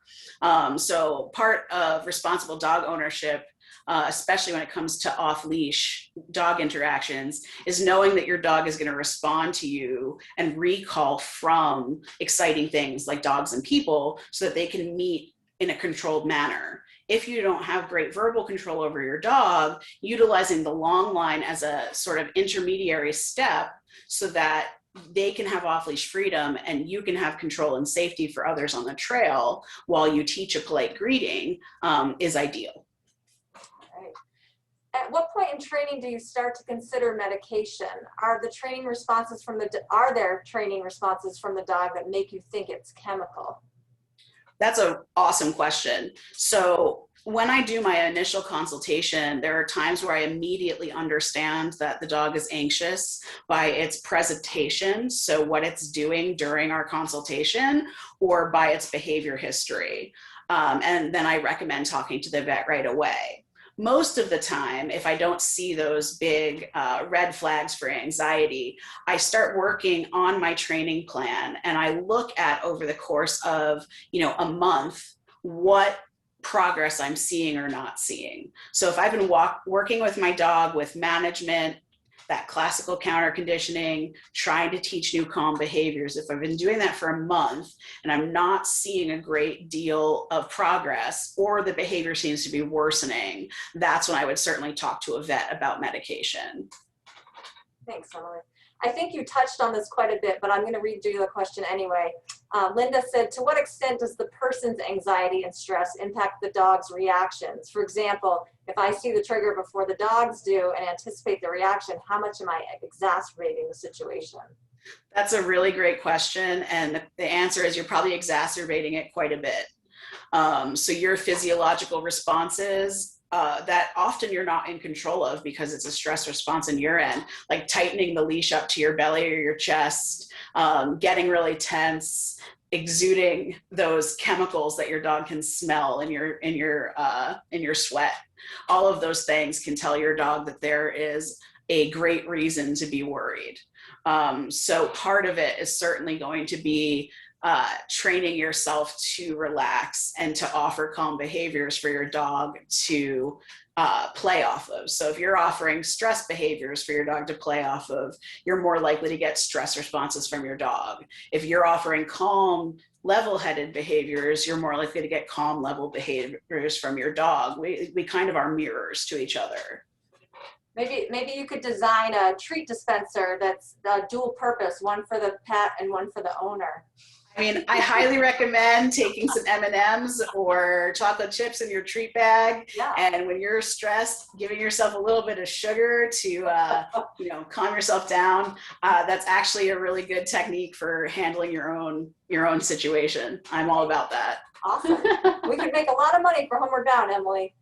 So part of responsible dog ownership, especially when it comes to off-leash dog interactions, is knowing that your dog is going to respond to you and recall from exciting things like dogs and people so that they can meet in a controlled manner. If you don't have great verbal control over your dog, utilizing the long line as a sort of intermediary step so that they can have off-leash freedom and you can have control and safety for others on the trail while you teach a polite greeting, is ideal. At what point in training do you start to consider medication? Are there training responses from the dog that make you think it's chemical? That's an awesome question. So when I do my initial consultation, there are times where I immediately understand that the dog is anxious by its presentation, so what it's doing during our consultation, or by its behavior history. And then I recommend talking to the vet right away. Most of the time, if I don't see those big red flags for anxiety, I start working on my training plan and I look at, over the course of, you know, a month, what progress I'm seeing or not seeing. So if I've been working with my dog with management, that classical counter conditioning, trying to teach new calm behaviors, if I've been doing that for a month and I'm not seeing a great deal of progress, or the behavior seems to be worsening, that's when I would certainly talk to a vet about medication. Thanks, Emily. I think you touched on this quite a bit, but I'm going to redo the question anyway. Linda said, to what extent does the person's anxiety and stress impact the dog's reactions? For example, if I see the trigger before the dogs do and anticipate the reaction, how much am I exacerbating the situation? That's a really great question. And the answer is you're probably exacerbating it quite a bit. So your physiological responses that often you're not in control of because it's a stress response in your end, like tightening the leash up to your belly or your chest, getting really tense, exuding those chemicals that your dog can smell in your sweat. All of those things can tell your dog that there is a great reason to be worried. So part of it is certainly going to be training yourself to relax and to offer calm behaviors for your dog to play off of. So if you're offering stress behaviors for your dog to play off of, you're more likely to get stress responses from your dog. If you're offering calm, level-headed behaviors, you're more likely to get calm, level behaviors from your dog. We kind of are mirrors to each other. Maybe you could design a treat dispenser that's dual purpose, one for the pet and one for the owner. I mean, I highly recommend taking some M&Ms or chocolate chips in your treat bag. Yeah. And when you're stressed, giving yourself a little bit of sugar to, you know, calm yourself down. That's actually a really good technique for handling your own situation. I'm all about that. Awesome. We could make a lot of money for Homeward Bound, Emily.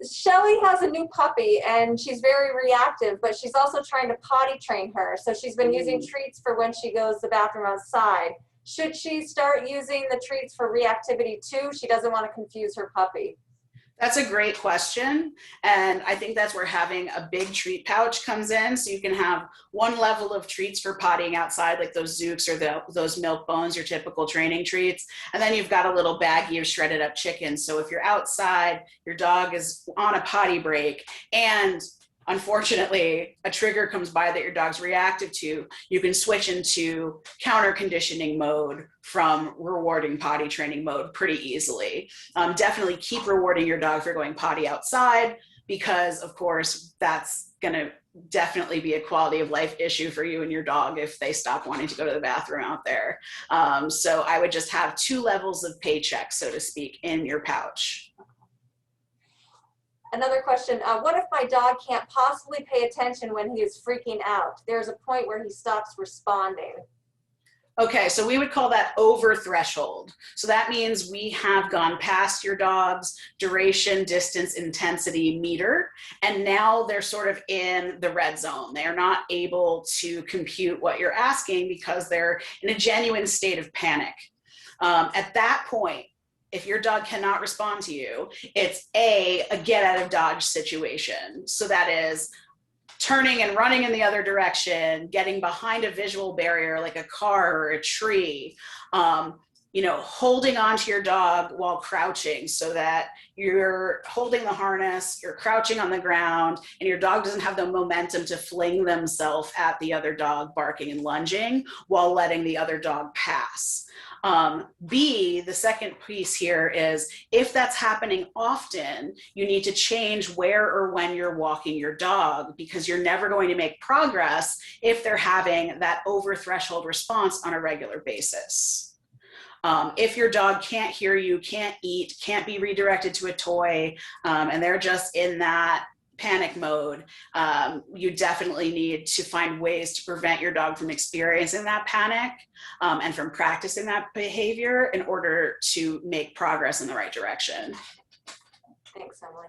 Shelly has a new puppy and she's very reactive, but she's also trying to potty train her. So she's been using treats for when she goes to the bathroom outside. Should she start using the treats for reactivity too? She doesn't want to confuse her puppy. That's a great question. And I think that's where having a big treat pouch comes in. So you can have one level of treats for pottying outside, like those Zooks or those Milk Bones, your typical training treats. And then you've got a little baggie of shredded up chicken. So if you're outside, your dog is on a potty break, and unfortunately a trigger comes by that your dog's reactive to, you can switch into counter conditioning mode from rewarding potty training mode pretty easily. Definitely keep rewarding your dog for going potty outside, because of course that's going to definitely be a quality of life issue for you and your dog if they stop wanting to go to the bathroom out there. So I would just have two levels of paycheck, so to speak, in your pouch. Another question, what if my dog can't possibly pay attention when he is freaking out? There's a point where he stops responding. Okay, so we would call that over threshold. So that means we have gone past your dog's duration, distance, intensity meter, and now they're sort of in the red zone. They are not able to compute what you're asking because they're in a genuine state of panic. At that point, if your dog cannot respond to you, it's a get out of dodge situation. So that is turning and running in the other direction, getting behind a visual barrier like a car or a tree, holding onto your dog while crouching so that you're holding the harness, you're crouching on the ground, and your dog doesn't have the momentum to fling themselves at the other dog barking and lunging while letting the other dog pass. B, the second piece here is if that's happening often, you need to change where or when you're walking your dog, because you're never going to make progress if they're having that over threshold response on a regular basis. If your dog can't hear you, can't eat, can't be redirected to a toy, and they're just in that panic mode, you definitely need to find ways to prevent your dog from experiencing that panic and from practicing that behavior in order to make progress in the right direction. Thanks, Emily.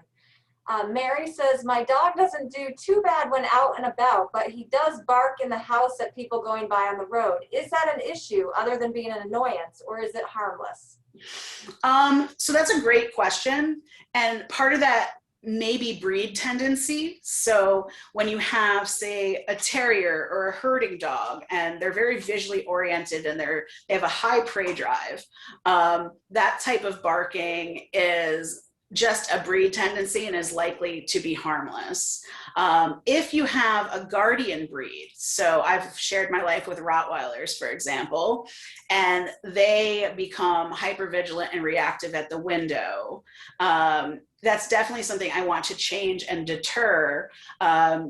Mary says, my dog doesn't do too bad when out and about, but he does bark in the house at people going by on the road. Is that an issue other than being an annoyance, or is it harmless? So that's a great question. And part of that maybe breed tendency. So when you have, say, a terrier or a herding dog, and they're very visually oriented and they have a high prey drive, that type of barking is just a breed tendency and is likely to be harmless. If you have a guardian breed, so I've shared my life with Rottweilers, for example, and they become hypervigilant and reactive at the window, that's definitely something I want to change and deter,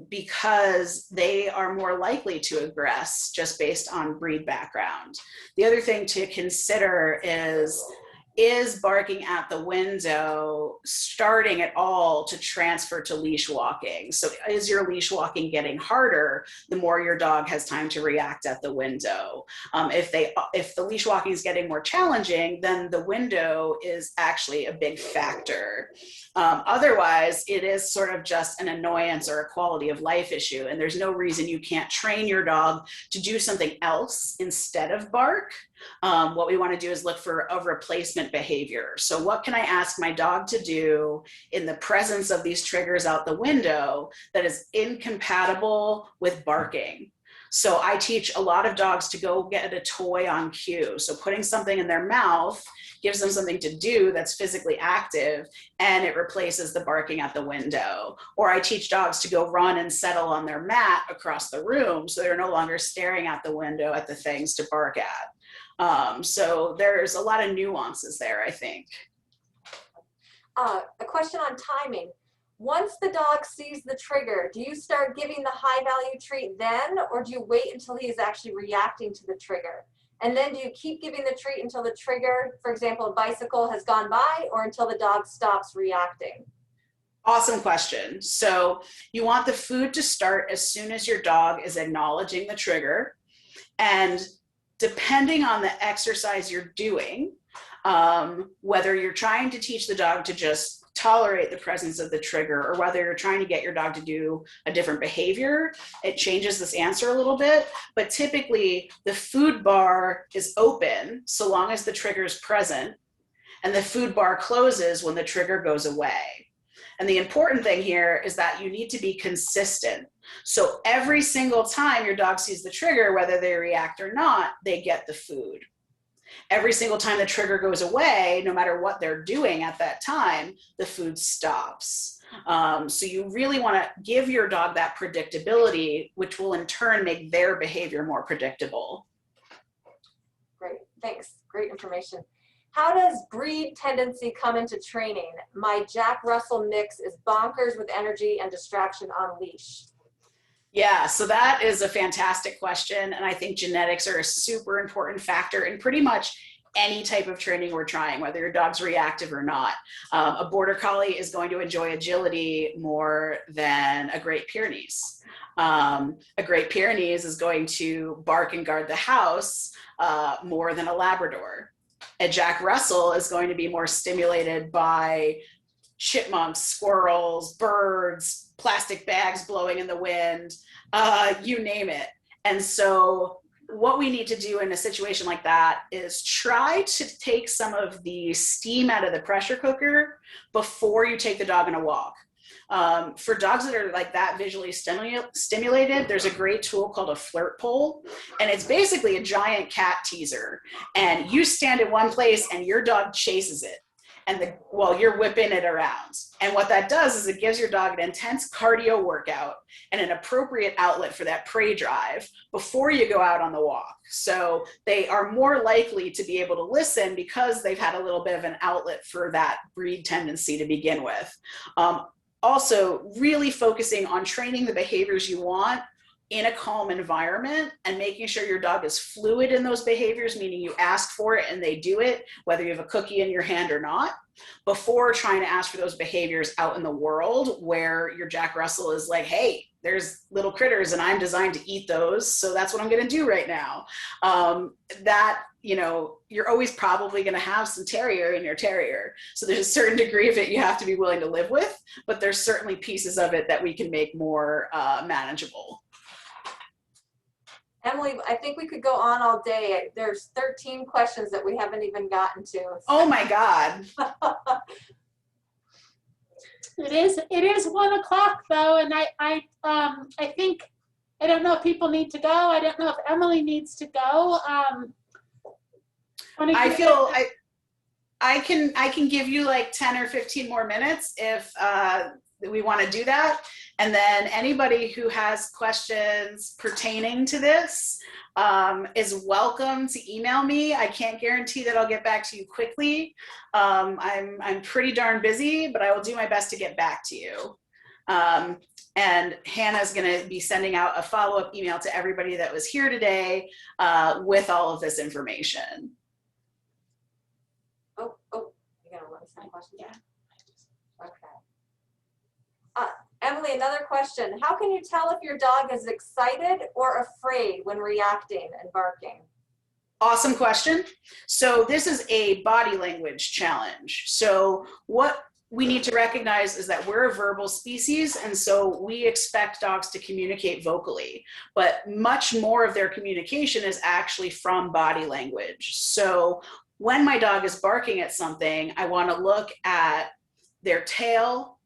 because they are more likely to aggress just based on breed background. The other thing to consider is barking at the window starting at all to transfer to leash walking? So is your leash walking getting harder the more your dog has time to react at the window? If the leash walking is getting more challenging, then the window is actually a big factor. Otherwise, it is sort of just an annoyance or a quality of life issue, and there's no reason you can't train your dog to do something else instead of bark. What we want to do is look for a replacement behavior. So what can I ask my dog to do in the presence of these triggers out the window that is incompatible with barking? So I teach a lot of dogs to go get a toy on cue. So putting something in their mouth gives them something to do that's physically active, and it replaces the barking at the window. Or I teach dogs to go run and settle on their mat across the room so they're no longer staring at the window at the things to bark at. So there's a lot of nuances there, I think. A question on timing. Once the dog sees the trigger, do you start giving the high value treat then, or do you wait until he is actually reacting to the trigger? And then do you keep giving the treat until the trigger, for example, a bicycle, has gone by, or until the dog stops reacting? Awesome question. So you want the food to start as soon as your dog is acknowledging the trigger. And depending on the exercise you're doing, whether you're trying to teach the dog to just tolerate the presence of the trigger, or whether you're trying to get your dog to do a different behavior, it changes this answer a little bit. But typically the food bar is open so long as the trigger is present, and the food bar closes when the trigger goes away. And the important thing here is that you need to be consistent. So every single time your dog sees the trigger, whether they react or not, they get the food. Every single time the trigger goes away, no matter what they're doing at that time, the food stops. So you really want to give your dog that predictability, which will in turn make their behavior more predictable. Great, thanks. Great information. How does breed tendency come into training? My Jack Russell mix is bonkers with energy and distraction on leash. Yeah, so that is a fantastic question. And I think genetics are a super important factor in pretty much any type of training we're trying, whether your dog's reactive or not. A border collie is going to enjoy agility more than a Great Pyrenees. A Great Pyrenees is going to bark and guard the house more than a Labrador. A Jack Russell is going to be more stimulated by chipmunks, squirrels, birds, plastic bags blowing in the wind, you name it. And so what we need to do in a situation like that is try to take some of the steam out of the pressure cooker before you take the dog on a walk. For dogs that are like that visually stimulated, there's a great tool called a flirt pole, and it's basically a giant cat teaser. And you stand in one place and your dog chases it, and while you're whipping it around. And what that does is it gives your dog an intense cardio workout and an appropriate outlet for that prey drive before you go out on the walk. So they are more likely to be able to listen because they've had a little bit of an outlet for that breed tendency to begin with. Also, really focusing on training the behaviors you want in a calm environment and making sure your dog is fluid in those behaviors, meaning you ask for it and they do it, whether you have a cookie in your hand or not, before trying to ask for those behaviors out in the world where your Jack Russell is like, hey, there's little critters and I'm designed to eat those, so that's what I'm going to do right now. You're always probably going to have some terrier in your terrier. So there's a certain degree of it you have to be willing to live with, but there's certainly pieces of it that we can make more manageable. Emily, I think we could go on all day. There's 13 questions that we haven't even gotten to. Oh my God. It is 1 o'clock though, and I think, I don't know if people need to go. I don't know if Emily needs to go. I can give you like 10 or 15 more minutes if we want to do that. And then anybody who has questions pertaining to this is welcome to email me. I can't guarantee that I'll get back to you quickly. I'm pretty darn busy, but I will do my best to get back to you. And Hannah's going to be sending out a follow-up email to everybody that was here today with all of this information. Oh, you got one second question? Yeah. Okay. Emily, another question. How can you tell if your dog is excited or afraid when reacting and barking? Awesome question. So this is a body language challenge. So what we need to recognize is that we're a verbal species, and so we expect dogs to communicate vocally, but much more of their communication is actually from body language. So when my dog is barking at something, I want to look at their tail,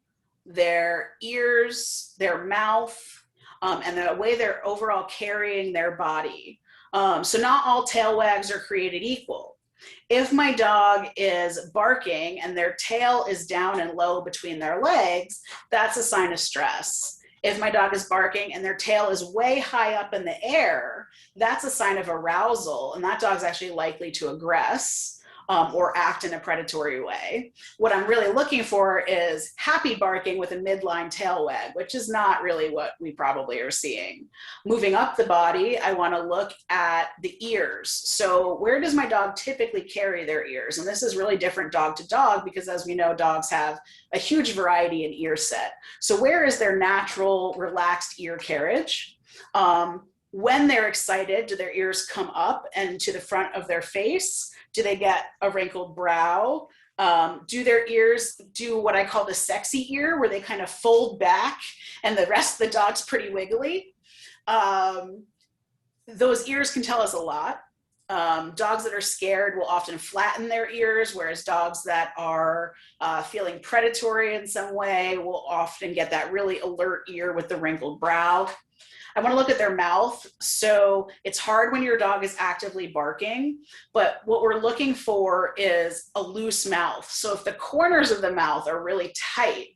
their ears, their mouth, and the way they're overall carrying their body. So not all tail wags are created equal. If my dog is barking and their tail is down and low between their legs, that's a sign of stress. If my dog is barking and their tail is way high up in the air, that's a sign of arousal, and that dog's actually likely to aggress or act in a predatory way. What I'm really looking for is happy barking with a midline tail wag, which is not really what we probably are seeing. Moving up the body, I want to look at the ears. So where does my dog typically carry their ears? And this is really different dog to dog because, as we know, dogs have a huge variety in ear set. So where is their natural relaxed ear carriage? When they're excited, do their ears come up and to the front of their face? Do they get a wrinkled brow? Do their ears do what I call the sexy ear, where they kind of fold back and the rest of the dog's pretty wiggly? Those ears can tell us a lot. Dogs that are scared will often flatten their ears, whereas dogs that are feeling predatory in some way will often get that really alert ear with the wrinkled brow. I want to look at their mouth. So it's hard when your dog is actively barking, but what we're looking for is a loose mouth. So if the corners of the mouth are really tight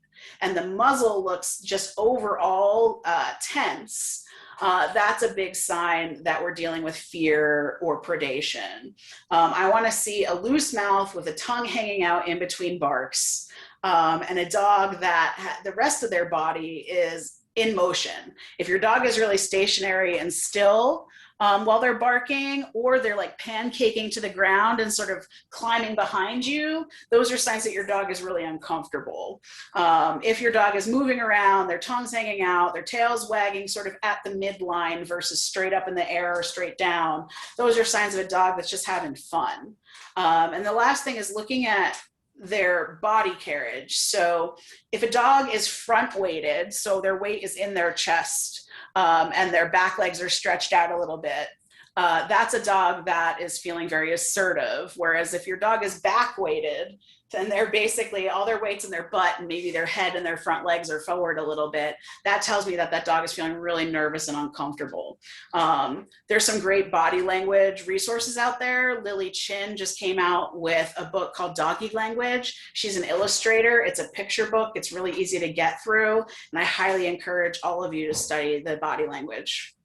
and the muzzle looks just overall tense, that's a big sign that we're dealing with fear or predation. I want to see a loose mouth with a tongue hanging out in between barks, and a dog that the rest of their body is in motion. If your dog is really stationary and still, while they're barking, or they're like pancaking to the ground and sort of climbing behind you, those are signs that your dog is really uncomfortable. If your dog is moving around, their tongue's hanging out, their tail's wagging sort of at the midline versus straight up in the air or straight down, those are signs of a dog that's just having fun. And the last thing is looking at their body carriage. So if a dog is front weighted, so their weight is in their chest, and their back legs are stretched out a little bit, that's a dog that is feeling very assertive. Whereas if your dog is back weighted, then they're basically all their weight's in their butt and maybe their head and their front legs are forward a little bit. That tells me that that dog is feeling really nervous and uncomfortable. There's some great body language resources out there. Lily Chin just came out with a book called Doggy Language. She's an illustrator. It's a picture book. It's really easy to get through. And I highly encourage all of you to study the body language.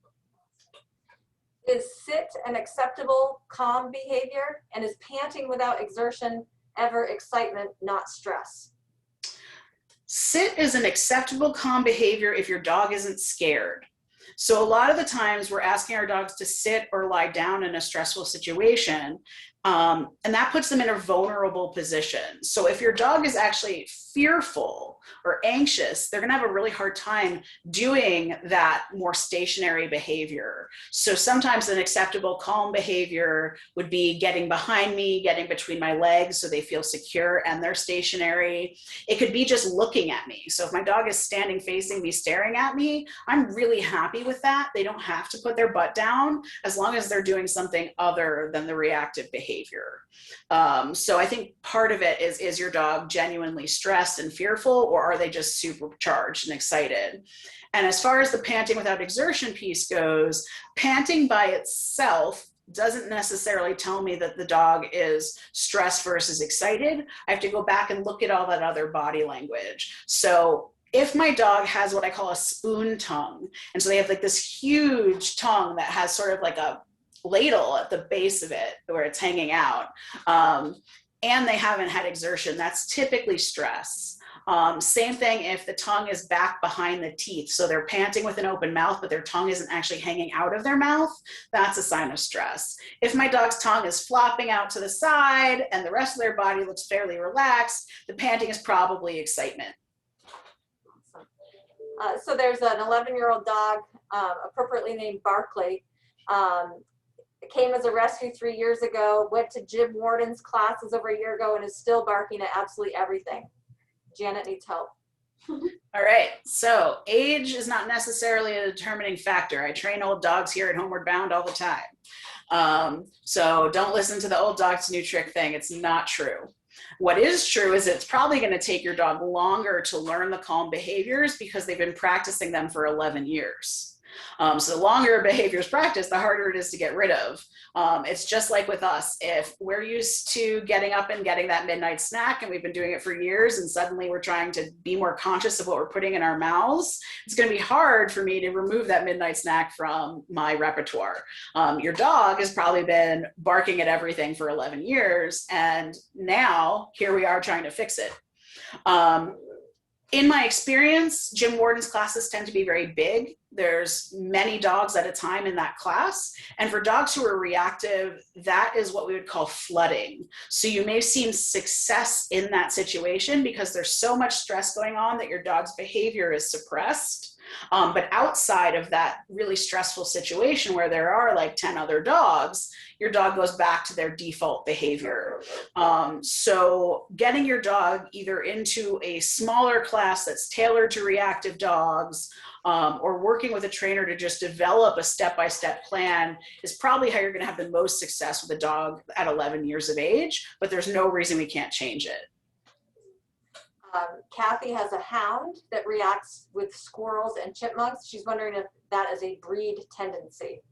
Is sit an acceptable, calm behavior? And is panting without exertion ever excitement, not stress? Sit is an acceptable, calm behavior if your dog isn't scared. So a lot of the times we're asking our dogs to sit or lie down in a stressful situation, and that puts them in a vulnerable position. So if your dog is actually fearful or anxious, they're gonna have a really hard time doing that more stationary behavior. So sometimes an acceptable calm behavior would be getting behind me, getting between my legs so they feel secure and they're stationary. It could be just looking at me. So if my dog is standing facing me, staring at me, I'm really happy with that. They don't have to put their butt down as long as they're doing something other than the reactive behavior. So I think part of it is your dog genuinely stressed and fearful, or are they just supercharged and excited? And as far as the panting without exertion piece goes, panting by itself doesn't necessarily tell me that the dog is stressed versus excited. I have to go back and look at all that other body language. So if my dog has what I call a spoon tongue, and so they have like this huge tongue that has sort of like a ladle at the base of it where it's hanging out, and they haven't had exertion, that's typically stress. Same thing if the tongue is back behind the teeth, so they're panting with an open mouth but their tongue isn't actually hanging out of their mouth, that's a sign of stress. If my dog's tongue is flopping out to the side and the rest of their body looks fairly relaxed, the panting is probably excitement. So there's an 11-year-old dog, appropriately named Barkley. Came as a rescue 3 years ago, went to Jim Warden's classes over a year ago, and is still barking at absolutely everything. Janet needs help. All right, so age is not necessarily a determining factor. I train old dogs here at Homeward Bound all the time. So don't listen to the old dog's new trick thing. It's not true. What is true is it's probably going to take your dog longer to learn the calm behaviors because they've been practicing them for 11 years. So the longer a behavior is practiced, the harder it is to get rid of. It's just like with us. If we're used to getting up and getting that midnight snack and we've been doing it for years and suddenly we're trying to be more conscious of what we're putting in our mouths, it's going to be hard for me to remove that midnight snack from my repertoire. Your dog has probably been barking at everything for 11 years, and now here we are trying to fix it. In my experience, Jim Warden's classes tend to be very big. There's many dogs at a time in that class. And for dogs who are reactive, that is what we would call flooding. So you may see success in that situation because there's so much stress going on that your dog's behavior is suppressed. But outside of that really stressful situation where there are like 10 other dogs, your dog goes back to their default behavior. So getting your dog either into a smaller class that's tailored to reactive dogs, or working with a trainer to just develop a step-by-step plan is probably how you're going to have the most success with a dog at 11 years of age, but there's no reason we can't change it. Kathy has a hound that reacts with squirrels and chipmunks. She's wondering if that is a breed tendency.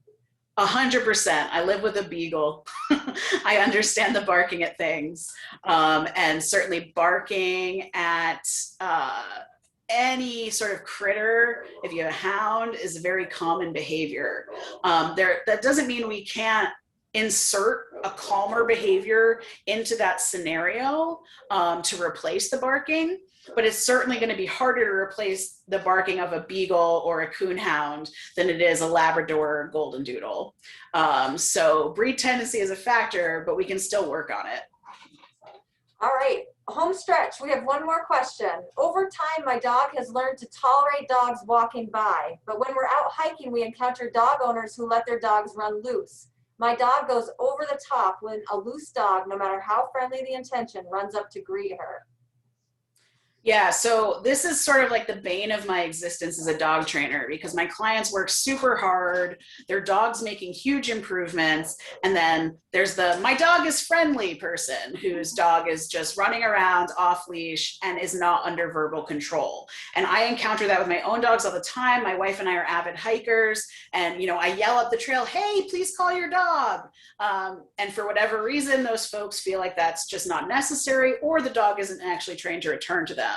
100%. I live with a beagle. I understand the barking at things, and certainly barking at any sort of critter, if you have a hound, is a very common behavior. That doesn't mean we can't insert a calmer behavior into that scenario to replace the barking. but it's certainly going to be harder to replace the barking of a beagle or a coonhound than it is a Labrador or golden doodle. So breed tendency is a factor, but we can still work on it. All right, home stretch. We have one more question. Over time, my dog has learned to tolerate dogs walking by, but when we're out hiking, we encounter dog owners who let their dogs run loose. My dog goes over the top when a loose dog, no matter how friendly the intention, runs up to greet her. Yeah, so this is sort of like the bane of my existence as a dog trainer, because my clients work super hard, their dog's making huge improvements, and then there's the my dog is friendly person whose dog is just running around off leash and is not under verbal control. And I encounter that with my own dogs all the time. My wife and I are avid hikers, and I yell up the trail, hey, please call your dog. And for whatever reason, those folks feel like that's just not necessary, or the dog isn't actually trained to return to them.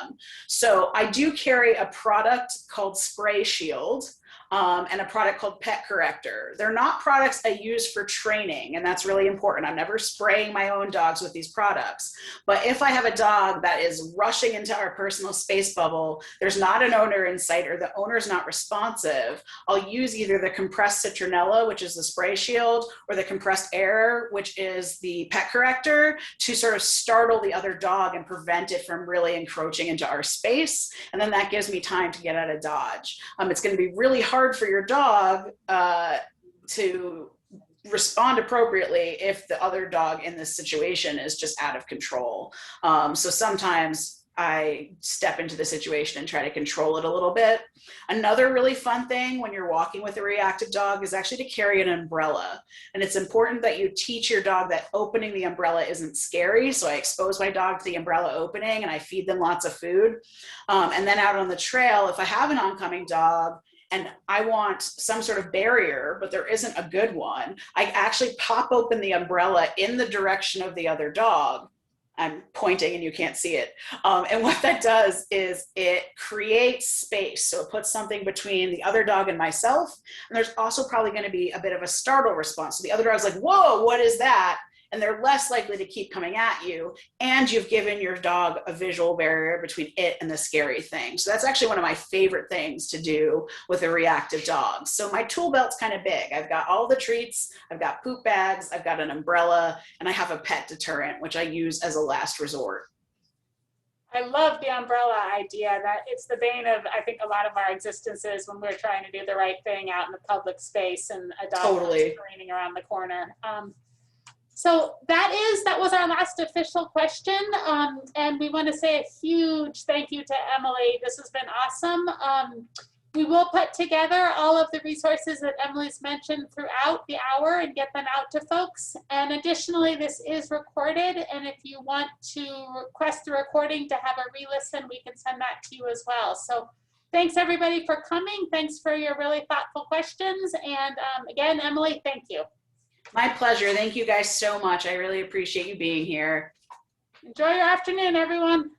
So I do carry a product called Spray Shield and a product called Pet Corrector. They're not products I use for training, and that's really important. I'm never spraying my own dogs with these products. But if I have a dog that is rushing into our personal space bubble, there's not an owner in sight, or the owner's not responsive, I'll use either the compressed citronella, which is the Spray Shield, or the compressed air, which is the Pet Corrector, to sort of startle the other dog and prevent it from really encroaching into our space. And then that gives me time to get out of dodge. It's going to be really hard for your dog to respond appropriately if the other dog in this situation is just out of control. So sometimes I step into the situation and try to control it a little bit. Another really fun thing when you're walking with a reactive dog is actually to carry an umbrella. And it's important that you teach your dog that opening the umbrella isn't scary. So I expose my dog to the umbrella opening and I feed them lots of food. And then out on the trail, if I have an oncoming dog and I want some sort of barrier, but there isn't a good one, I actually pop open the umbrella in the direction of the other dog. I'm pointing and you can't see it. And what that does is it creates space. So it puts something between the other dog and myself. And there's also probably going to be a bit of a startle response. So the other dog's like, whoa, what is that? And they're less likely to keep coming at you. And you've given your dog a visual barrier between it and the scary thing. So that's actually one of my favorite things to do with a reactive dog. So my tool belt's kind of big. I've got all the treats, I've got poop bags, I've got an umbrella, and I have a pet deterrent, which I use as a last resort. I love the umbrella idea. That it's the bane of, I think, a lot of our existences when we're trying to do the right thing out in the public space and a dog is screaming around the corner. So that was our last official question. And we want to say a huge thank you to Emily. This has been awesome. We will put together all of the resources that Emily's mentioned throughout the hour and get them out to folks. And additionally, this is recorded. And if you want to request the recording to have a re-listen, we can send that to you as well. So thanks everybody for coming. Thanks for your really thoughtful questions. And again, Emily, thank you. My pleasure. Thank you guys so much. I really appreciate you being here. Enjoy your afternoon, everyone.